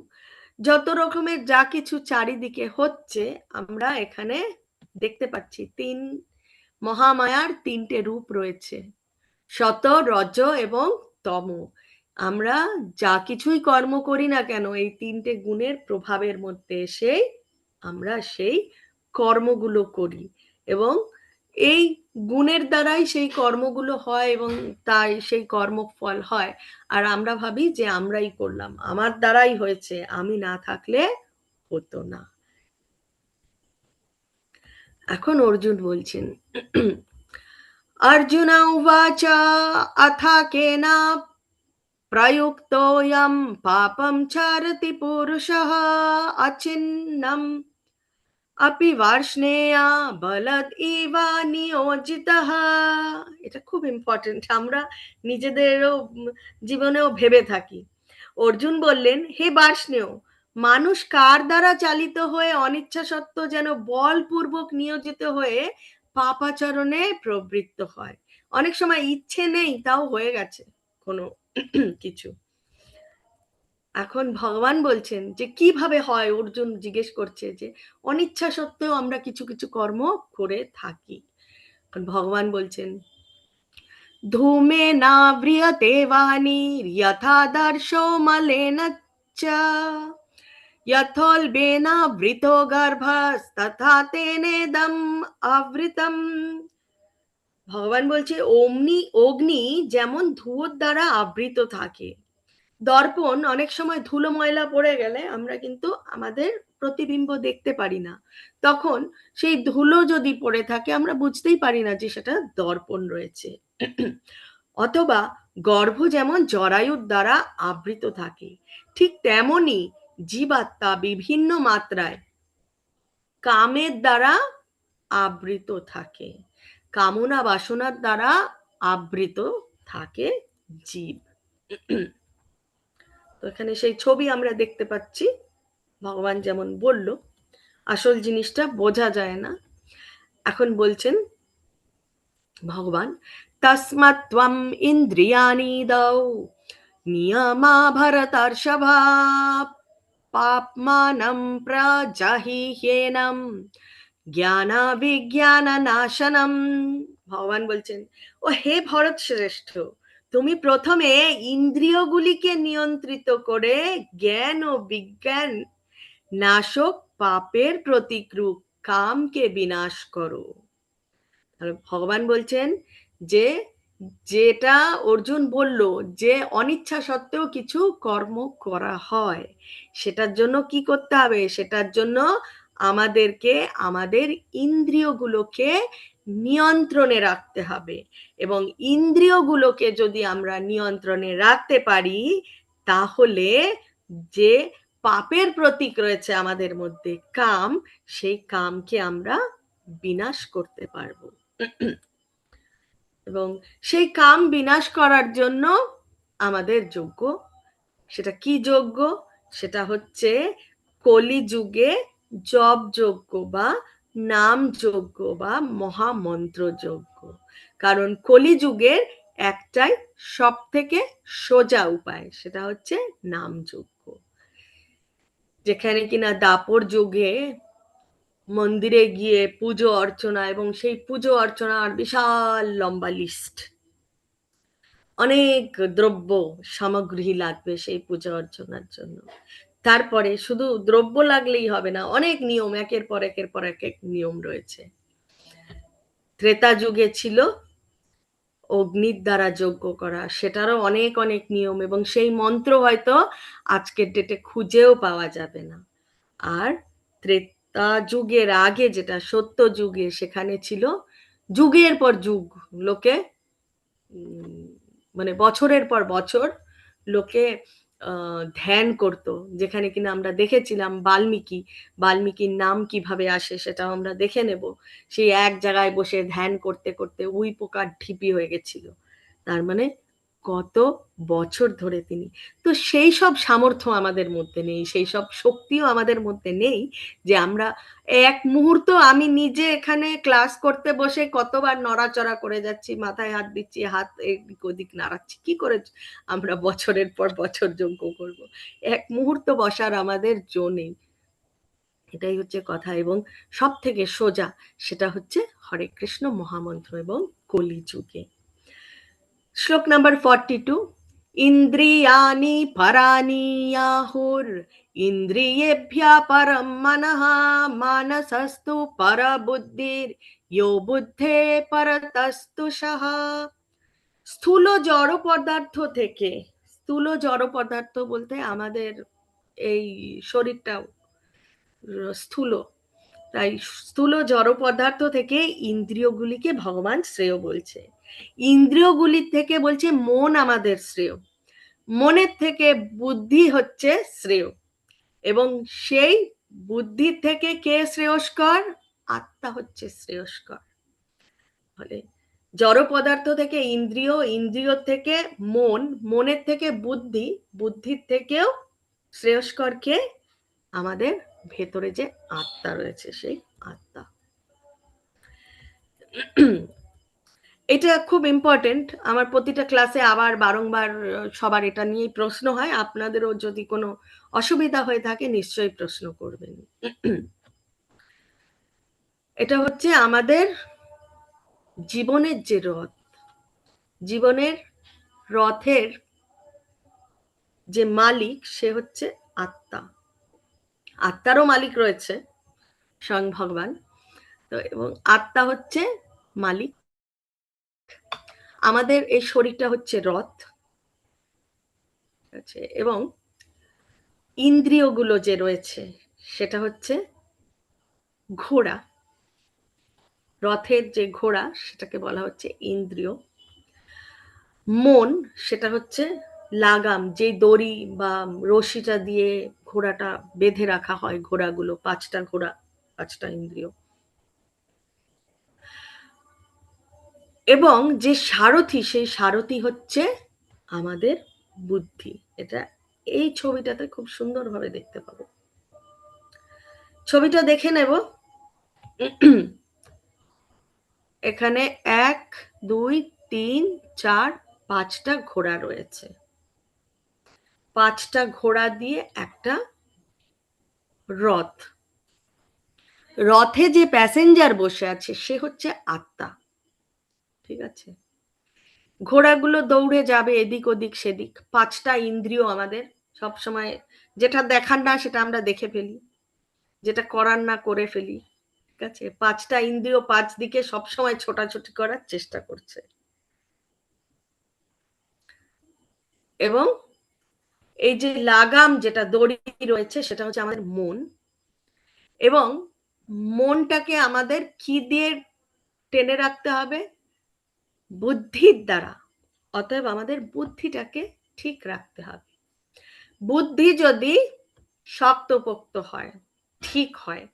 যত রকমের যা কিছু চারিদিকে হচ্ছে আমরা এখানে দেখতে পাচ্ছি তিন মহামায়ার তিনটে রূপ রয়েছে, সত, রজ এবং তম। আমরা যা কিছুই কর্ম করি না কেন এই তিনটে গুণের প্রভাবের মধ্যে এসে আমরা সেই কর্মগুলো করি এবং এই গুণের দ্বারাই সেই কর্মগুলো হয় এবং তাই সেই কর্মফল হয়। আর আমরা ভাবি যে আমরাই করলাম, আমার দ্বারাই হয়েছে, আমি না থাকলে হতো না। এখন অর্জুন বলছেন अर्जुन उवाच अथा केन प्रयुक्तोऽयं पापं चरति पुरुषः अचिन्नम् अपि वार्ष्णेय बलद इव नियोजितः। এটা খুব ইম্পর্টেন্ট, আমরা নিজেদেরও জীবনেও ভেবে থাকি। অর্জুন বললেন, হে বার্ষ্ণেয়, মানুষ কার দ্বারা চালিত হয়ে অনিচ্ছা সত্ত্বেও যেন বলপূর্বক নিয়োজিত হয়ে পাপাচরণে প্রবৃত্ত হয়। অনেক সময় ইচ্ছে নেই তাও হয়ে গেছে কোনো কিছু। এখন ভগবান বলছেন যে কিভাবে হয়, অর্জুন জিজ্ঞেস করছে যে অনিচ্ছা সত্ত্বেও আমরা কিছু কিছু কর্ম করে থাকি। এখন ভগবান বলছেন, ধূমে না ব্রিয়তে বাণী যথাদর্শো মলেন চ यथोल्बेनावृतो गर्भस्तथा तेनेदं आवृतम। ভগবান বলছে অগ্নি যেমন ধুয়োর দ্বারা আবৃত থাকে। দর্পণ অনেক সময় ধুলো ময়লা পড়ে গেলে আমরা কিন্তু আমাদের প্রতিবিম্ব দেখতে পারি না, তখন সেই ধুলো যদি পড়ে থাকে আমরা বুঝতেই পারি না যে সেটা দর্পণ রয়েছে। অথবা গর্ভ যেমন জরায়ুর দ্বারা আবৃত থাকে, ঠিক তেমনি জীবাত্মা বিভিন্ন মাত্রায় কামের দ্বারা আবৃত থাকে, কামনা বাসনার দ্বারা আবৃত থাকে জীব। তো এখানে সেই ছবি আমরা দেখতে পাচ্ছি, ভগবান যেমন বলল, আসল জিনিসটা বোঝা যায় না। এখন বলছেন ভগবান, তস্মাৎ ত্বম ইন্দ্রিয়াণি দাও নিয়মা ভরতর্ষভা পাপমানম প্রজাহিহ্যেনম জ্ঞান বিজ্ঞান নাশনম। ভগবান বলছেন, ও হে ভরত শ্রেষ্ঠ, তুমি প্রথমে ইন্দ্রিয়গুলিকে নিয়ন্ত্রিত করে জ্ঞান ও বিজ্ঞান নাশক পাপের প্রতিক্রূপ কামকে বিনাশ করো। ভগবান বলছেন যে যেটা অর্জুন বলল যে অনিচ্ছা সত্ত্বেও কিছু কর্ম করা হয়, সেটার জন্য কি করতে হবে, সেটার জন্য আমাদেরকে আমাদের ইন্দ্রিয়গুলোকে নিয়ন্ত্রণে রাখতে হবে, এবং ইন্দ্রিয়গুলোকে যদি আমরা নিয়ন্ত্রণে রাখতে পারি তাহলে যে পাপের প্রতীক রয়েছে আমাদের মধ্যে কাম, সেই কামকে আমরা বিনাশ করতে পারবো। এবং সেই কাম বিনাশ করার জন্য আমাদের যজ্ঞ, সেটা কি যজ্ঞ, সেটা হচ্ছে কলিযুগে জপ যজ্ঞ বা নাম যজ্ঞ বা মহামন্ত্র যজ্ঞ। কারণ কলিযুগের একটাই সব থেকে সোজা উপায়, সেটা হচ্ছে নাম যজ্ঞ। যেখানে কিনা দাপর যুগে মন্দিরে গিয়ে পুজো অর্চনা, এবং সেই পুজো অর্চনার বিশাল লম্বা লিস্ট, অনেক দ্রব্য সামগ্রী লাগবে সেই পূজা অর্চনার জন্য। তারপরে শুধু দ্রব্য লাগলেই হবে না, অনেক নিয়ম, একের পর এক নিয়ম রয়েছে। ত্রেতা যুগে ছিল অগ্নির দ্বারা যজ্ঞ করা, সেটারও অনেক অনেক নিয়ম, এবং সেই মন্ত্র হয়তো আজকের ডেটে খুঁজেও পাওয়া যাবে না। আর ত্রেতা যুগের আগে যেটা সত্য যুগে, সেখানে ছিল যুগের পর যুগ লোকে মানে বছরের পর বছর লোকে ধ্যান করত, যেখানে কিনা আমরা দেখেছিলাম বাল্মীকির নাম কিভাবে আসে সেটাও আমরা দেখে নেব। সেই এক জায়গায় বসে ধ্যান করতে করতে উই পোকার ঢিপি হয়ে গেছিল, তার মানে কত বছর ধরে তিনি। তো সেই সব সামর্থ্য আমাদের মধ্যে নেই, সেই সব শক্তিও আমাদের মধ্যে নেই যে আমরা এক মুহূর্ত, আমি নিজে এখানে ক্লাস করতে বসে কতবার নড়াচড়া করে যাচ্ছি, মাথায় হাত দিচ্ছি, হাত এদিক ওদিক নাড়াচ্ছি, কি করে আমরা বছরের পর বছর যজ্ঞ করব? এক মুহূর্ত বসার আমাদের জো নেই, এটাই হচ্ছে কথা। এবং সব থেকে সোজা সেটা হচ্ছে হরে কৃষ্ণ মহামন্ত্র এবং কলিযুগে। শ্লোক নাম্বার 42, ইন্দ্রিয়ানি পরানি আহুর ইন্দ্রিয়েভ্যা পরম মনঃ মানসস্তু পরবুদ্ধির ইয়ো বুদ্ধে পরতস্তু সহ। স্থূল জড় পদার্থ থেকে, স্থূল জড় পদার্থ বলতে আমাদের এই শরীরটাও স্থূল, তাই স্থূল জড় পদার্থ থেকে ইন্দ্রিয়গুলিকে ভগবান শ্রেয় বলছে। ইন্দ্রিয়গুলির থেকে বলছে মন আমাদের শ্রেয়, মনের থেকে বুদ্ধি হচ্ছে শ্রেয়, এবং সেই বুদ্ধির থেকে কে শ্রেয়স্কর? আত্মা হচ্ছে শ্রেয়স্কর। ফলে জড় পদার্থ থেকে ইন্দ্রিয়, ইন্দ্রিয় থেকে মন, মনের থেকে বুদ্ধি, বুদ্ধির থেকেও শ্রেয়স্কর কে? আমাদের ভেতরে যে আত্মা রয়েছে সেই আত্মা। এটা খুব ইম্পর্টেন্ট। আমার প্রতিটা ক্লাসে আবার বারংবার সবার এটা নিয়েই প্রশ্ন হয়। আপনাদেরও যদি কোনো অসুবিধা হয়ে থাকে নিশ্চয়ই প্রশ্ন করবেন। এটা হচ্ছে আমাদের জীবনের যে রথ, জীবনের রথের যে মালিক সে হচ্ছে আত্মা। আত্মারও মালিক রয়েছে স্বয়ং ভগবান। তো এবং আত্মা হচ্ছে মালিক। আমাদের এই শরীরটা হচ্ছে রথ, আছে, এবং ইন্দ্রিয়গুলো যে রয়েছে সেটা হচ্ছে ঘোড়া। রথের যে ঘোড়া সেটাকে বলা হচ্ছে ইন্দ্রিয়। মন সেটা হচ্ছে লাগাম, যে দড়ি বা রশিটা দিয়ে ঘোড়াটা বেঁধে রাখা হয়, ঘোড়াগুলো, পাঁচটা ঘোড়া, পাঁচটা ইন্দ্রিয়। এবং যে সারথি, সেই সারথি হচ্ছে আমাদের বুদ্ধি। এটা এই ছবিটাতে খুব সুন্দরভাবে দেখতে পাবো। ছবিটা দেখে নেব। এখানে 1 2 3 4 5টা ঘোড়া রয়েছে। 5টা ঘোড়া দিয়ে একটা রথ। রথে যে প্যাসেঞ্জার বসে আছে সে হচ্ছে আত্মা। ঠিক আছে? ঘোড়াগুলো দৌড়ে যাবে এদিক ওদিক সেদিক। 5টা ইন্দ্রিয় আমাদের সবসময়, যেটা দেখার না সেটা আমরা দেখে ফেলি, যেটা করার না করে ফেলি। ঠিক আছে? 5টা ইন্দ্রিয় 5 দিকে সবসময় ছোটাছুটি করার চেষ্টা করছে। এবং এই যে লাগাম, যেটা দড়ি রয়েছে, সেটা হচ্ছে আমাদের মন। এবং মনটাকে আমাদের কি দিয়ে টেনে রাখতে হবে? বুদ্ধির দ্বারা। অতএব আমাদের বুদ্ধিটাকে ঠিক রাখতে হবে। বুদ্ধি যদি শক্তপোক্ত হয়, ঠিক হয়,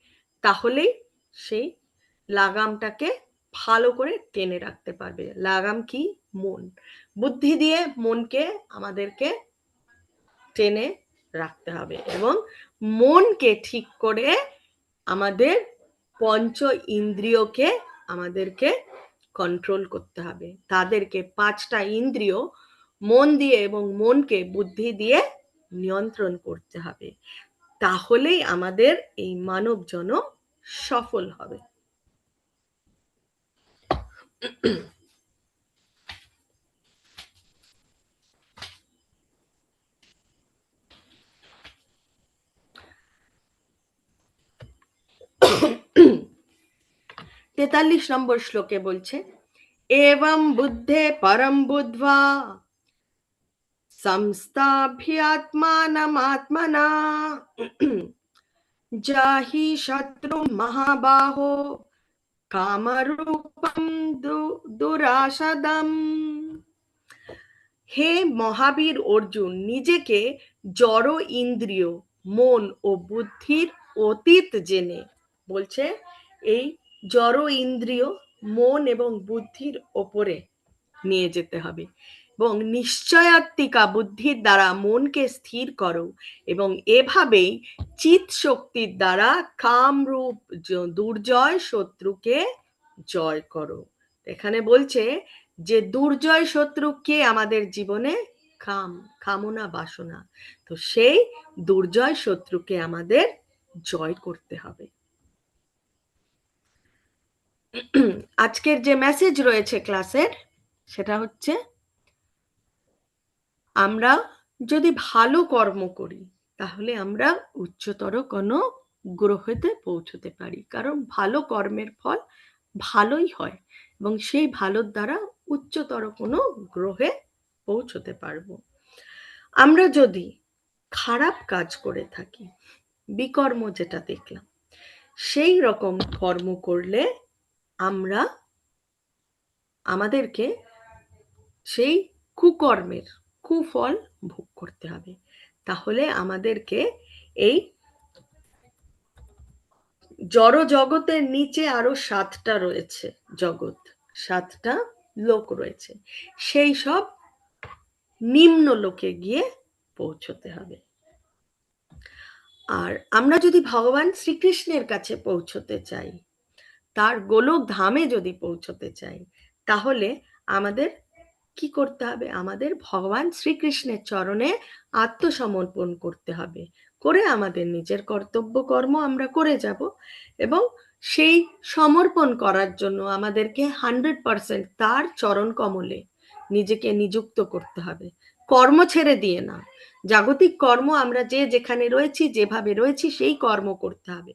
তাহলেই সেই লাগামটাকে ভালো করে টেনে রাখতে পারবে। লাগাম কি? মন। বুদ্ধি দিয়ে মনকে আমাদেরকে টেনে রাখতে হবে এবং মনকে ঠিক করে আমাদের পঞ্চ ইন্দ্রিয়কে আমাদেরকে কন্ট্রোল করতে হবে। তাদেরকে 5টা ইন্দ্রিয় মন দিয়ে এবং মনকে বুদ্ধি দিয়ে নিয়ন্ত্রণ করতে হবে। তাহলেই আমাদের এই মানব জনম সফল হবে। তেতাল্লিশ নম্বর শ্লোকে বলছে, एवं बुद्धे परम बुद्ध्वा संस्थाभ्यात्मानमात्मना जाहि शत्रु महाबाहो कामरूपम दुरासदम। হে মহাবীর অর্জুন, নিজেকে জড় ইন্দ্রিয় মন ও বুদ্ধির অতীত জেনে, বলছে এই জড় ইন্দ্রিয় মন এবং বুদ্ধির ওপরে নিয়ে যেতে হবে এবং নিশ্চয়াত্মিকা বুদ্ধির দ্বারা মনকে স্থির করো এবং এভাবেই চিৎ শক্তির দ্বারা কামরূপ দুর্জয় শত্রুকে জয় করো। এখানে বলছে যে দুর্জয় শত্রু কে আমাদের জীবনে? কাম, কামনা, বাসনা। তো সেই দুর্জয় শত্রুকে আমাদের জয় করতে হবে। আজকের যে মেসেজ রয়েছে ক্লাসের সেটা হচ্ছে, আমরা যদি ভালো কর্ম করি তাহলে আমরা উচ্চতর কোনো গ্রহেতে পৌঁছতে পারি, কারণ ভালো কর্মের ফল ভালোই হয় এবং সেই ভালোর দ্বারা উচ্চতর কোনো গ্রহে পৌঁছতে পারবো। আমরা যদি খারাপ কাজ করে থাকি, বিকর্ম যেটা দেখলাম, সেই রকম কর্ম করলে আমরা আমাদেরকে সেই কুকর্মের কুফল ভোগ করতে হবে। তাহলে আমাদেরকে এই জড় জগতের নিচে আরো 7টা রয়েছে জগৎ, 7টা লোক রয়েছে, সেই সব নিম্ন লোকে গিয়ে পৌঁছতে হবে। আর আমরা যদি ভগবান শ্রীকৃষ্ণের কাছে পৌঁছতে চাই, তার গোলক ধামে যদি পৌঁছতে চাই, তাহলে আমাদের কি করতে হবে? আমাদের ভগবান শ্রীকৃষ্ণের চরণে আত্মসমর্পণ করতে হবে, করে আমাদের নিজের কর্তব্য কর্ম আমরা করে যাব। এবং সেই সমর্পণ করার জন্য আমাদেরকে 100% তার চরণ কমলে নিজেকে নিযুক্ত করতে হবে, কর্ম ছেড়ে দিয়ে না। জাগতিক কর্ম আমরা যে যেখানে রয়েছি, যেভাবে রয়েছি, সেই কর্ম করতে হবে,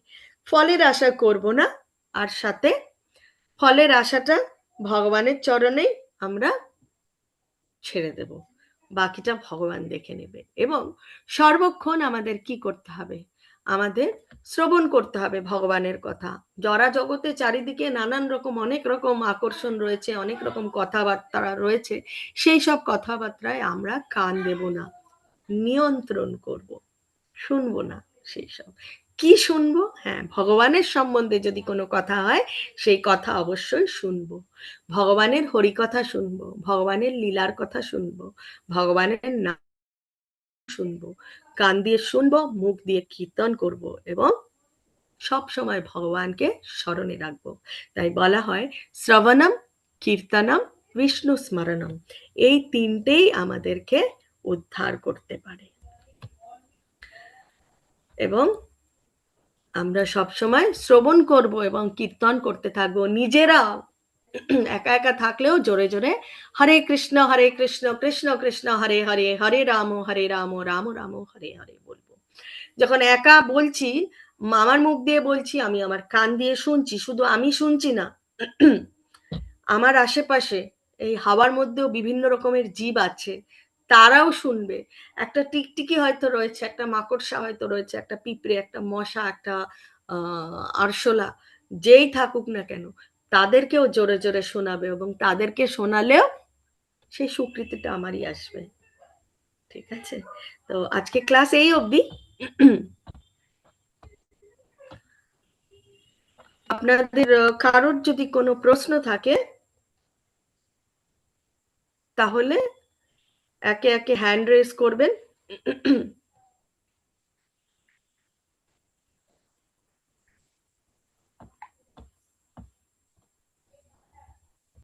ফলের আশা করব না। আর সাথে ফলের আশাটা ভগবানের চরণেই আমরা ছেড়ে দেব, বাকিটা ভগবান দেখে নেবে। এবং সর্বক্ষণ আমাদের কি করতে হবে? আমাদের শ্রবণ করতে হবে ভগবানের কথা। জরা জগতে চারিদিকে নানান রকম অনেক রকম আকর্ষণ রয়েছে, অনেক রকম কথাবার্তা রয়েছে, সেই সব কথাবার্তায় আমরা কান দেব না, নিয়ন্ত্রণ করব, শুনবো না সেই সব। কি শুনবো? হ্যাঁ, ভগবানের সম্বন্ধে যদি কোনো কথা হয়, সেই কথা অবশ্যই শুনবো। ভগবানের হরিকথা শুনবো, ভগবানের লীলার কথা শুনবো, ভগবানের নাম শুনবো, কান দিয়ে শুনবো, মুখ দিয়ে কীর্তন করব, এবং সব সময় ভগবানকে স্মরণে রাখবো। তাই বলা হয় শ্রবণম, কীর্তনম, বিষ্ণু স্মরণম, এই তিনটেই আমাদেরকে উদ্ধার করতে পারে। এবং আমরা সবসময় শ্রবণ করব এবং কীর্তন করতে থাকবো, নিজেরা একা একা থাকলেও জোরে জোরে হরে কৃষ্ণ কৃষ্ণ কৃষ্ণ হরে হরে, হরে রাম রাম রাম হরে হরে বলবো। যখন একা বলছি, আমার মুখ দিয়ে বলছি, আমি আমার কান দিয়ে শুনছি, শুধু আমি শুনছি না, আমার আশেপাশে এই হাওয়ার মধ্যেও বিভিন্ন রকমের জীব আছে, তারাও শুনবে। একটা টিকটিকি হয়তো রয়েছে, একটা মাকড়সা হয়তো রয়েছে, একটা পিঁপড়ে, একটা মশা, একটা আরশোলা, যেই থাকুক না কেন, তাদেরকেও জোরে জোরে শোনাবে, এবং তাদেরকে শোনালেও সেই স্বীকৃতিটা আমারই আসবে। ঠিক আছে? তো আজকে ক্লাস এই অবধি। আপনাদের কারোর যদি কোনো প্রশ্ন থাকে, তাহলে একে একে হ্যান্ড রেজ করবেন।